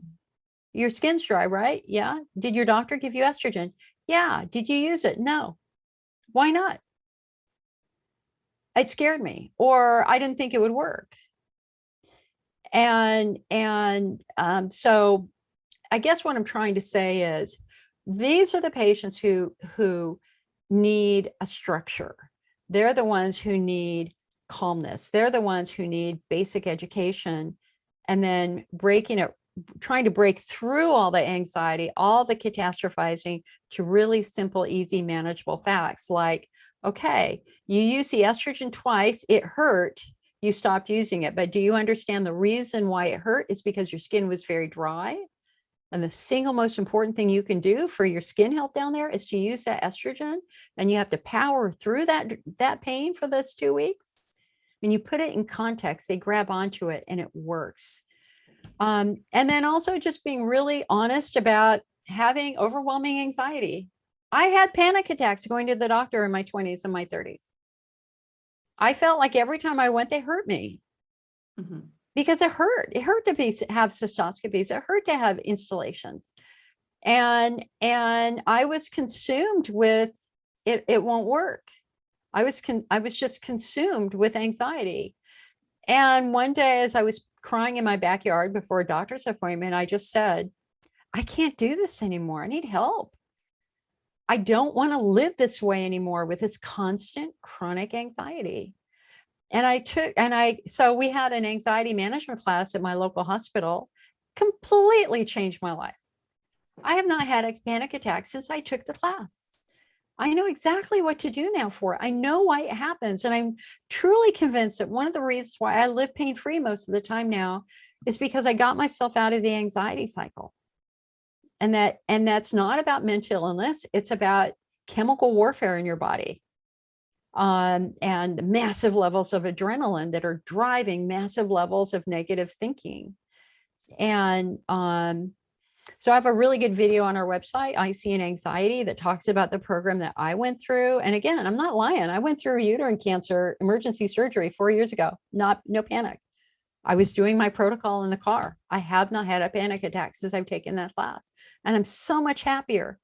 Your skin's dry, right? Yeah. Did your doctor give you estrogen? Yeah. Did you use it? No. Why not? It scared me, or I didn't think it would work. And so I guess what I'm trying to say is these are the patients who need a structure. They're the ones who need calmness. They're the ones who need basic education, and then breaking it trying to break through all the anxiety, all the catastrophizing, to really simple, easy, manageable facts like, okay, you used the estrogen twice, it hurt, you stopped using it, but do you understand the reason why it hurt is because your skin was very dry? And the single most important thing you can do for your skin health down there is to use that estrogen, and you have to power through that pain for those 2 weeks. When you put it in context, they grab onto it and it works. And then also just being really honest about having overwhelming anxiety. I had panic attacks going to the doctor in my 20s and my 30s. I felt like every time I went, they hurt me. Mm-hmm. Because it hurt. It hurt to have cystoscopies. It hurt to have installations. And I was consumed with it. It won't work. I was just consumed with anxiety. And one day, as I was crying in my backyard before a doctor's appointment, I just said, I can't do this anymore. I need help. I don't want to live this way anymore with this constant chronic anxiety. So we had an anxiety management class at my local hospital, completely changed my life. I have not had a panic attack since I took the class. I know exactly what to do now for it. I know why it happens. And I'm truly convinced that one of the reasons why I live pain-free most of the time now is because I got myself out of the anxiety cycle. And that's not about mental illness. It's about chemical warfare in your body. And massive levels of adrenaline that are driving massive levels of negative thinking. And so I have a really good video on our website, IC and Anxiety, that talks about the program that I went through. And again, I'm not lying. I went through uterine cancer emergency surgery 4 years ago. No panic. I was doing my protocol in the car. I have not had a panic attack since I've taken that class. And I'm so much happier.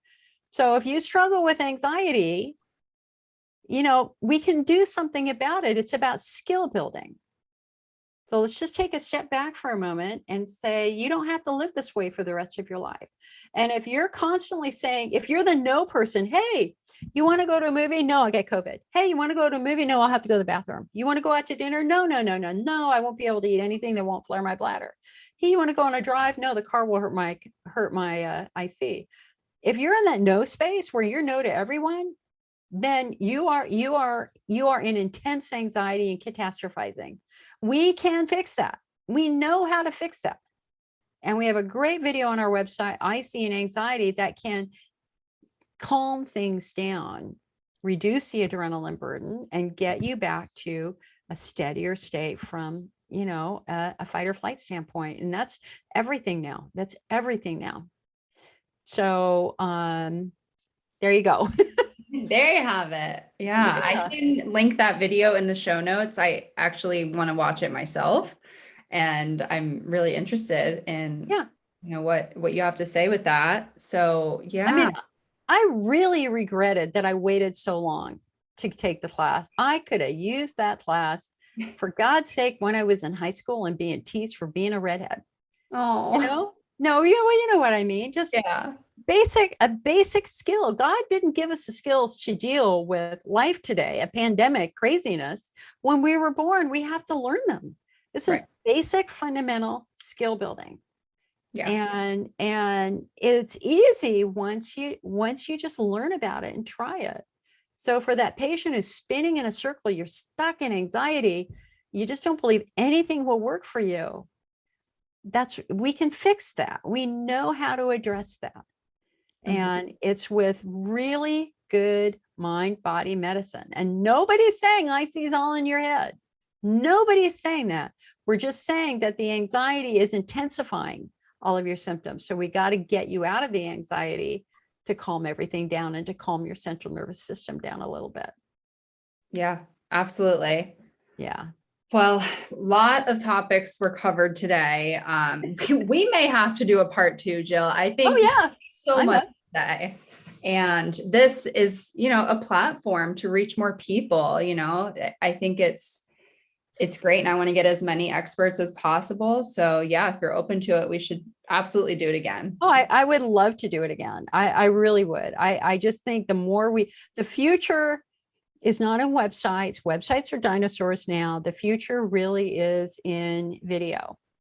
So if you struggle with anxiety, we can do something about it. It's about skill building. So let's just take a step back for a moment and say, you don't have to live this way for the rest of your life. And if you're constantly saying, if you're the no person, hey, you want to go to a movie? No, I get COVID. Hey, you want to go to a movie? No, I'll have to go to the bathroom. You want to go out to dinner? No, I won't be able to eat anything that won't flare my bladder. Hey, you want to go on a drive? No, the car will hurt my IC. If you're in that no space where you're no to everyone, then you are in intense anxiety and catastrophizing. We can fix that. We know how to fix that. And we have a great video on our website, IC and Anxiety, that can calm things down, reduce the adrenaline burden, and get you back to a steadier state from, a fight or flight standpoint. And that's everything now. So there you go. There you have it. Yeah, I can link that video in the show notes. I actually want to watch it myself, and I'm really interested in, what you have to say with that. So, yeah. I mean, I really regretted that I waited so long to take the class. I could have used that class, for God's sake, when I was in high school and being teased for being a redhead. Oh, no, you know what I mean? Just a basic skill. God didn't give us the skills to deal with life today, a pandemic craziness. When we were born, we have to learn them. This is basic fundamental skill building. Yeah. And it's easy once you just learn about it and try it. So for that patient who's spinning in a circle, you're stuck in anxiety, you just don't believe anything will work for you. We can fix that. We know how to address that. And it's with really good mind-body medicine. And nobody's saying IC's all in your head. Nobody's saying that. We're just saying that the anxiety is intensifying all of your symptoms. So we got to get you out of the anxiety to calm everything down and to calm your central nervous system down a little bit. Yeah, absolutely. Yeah. Well, a lot of topics were covered today. We may have to do a part 2, Jill. I think so much today. And this is, a platform to reach more people. I think it's great. And I want to get as many experts as possible. So yeah, if you're open to it, we should absolutely do it again. Oh, I would love to do it again. I really would. I just think the future is not in websites. Websites are dinosaurs now. The future really is in video.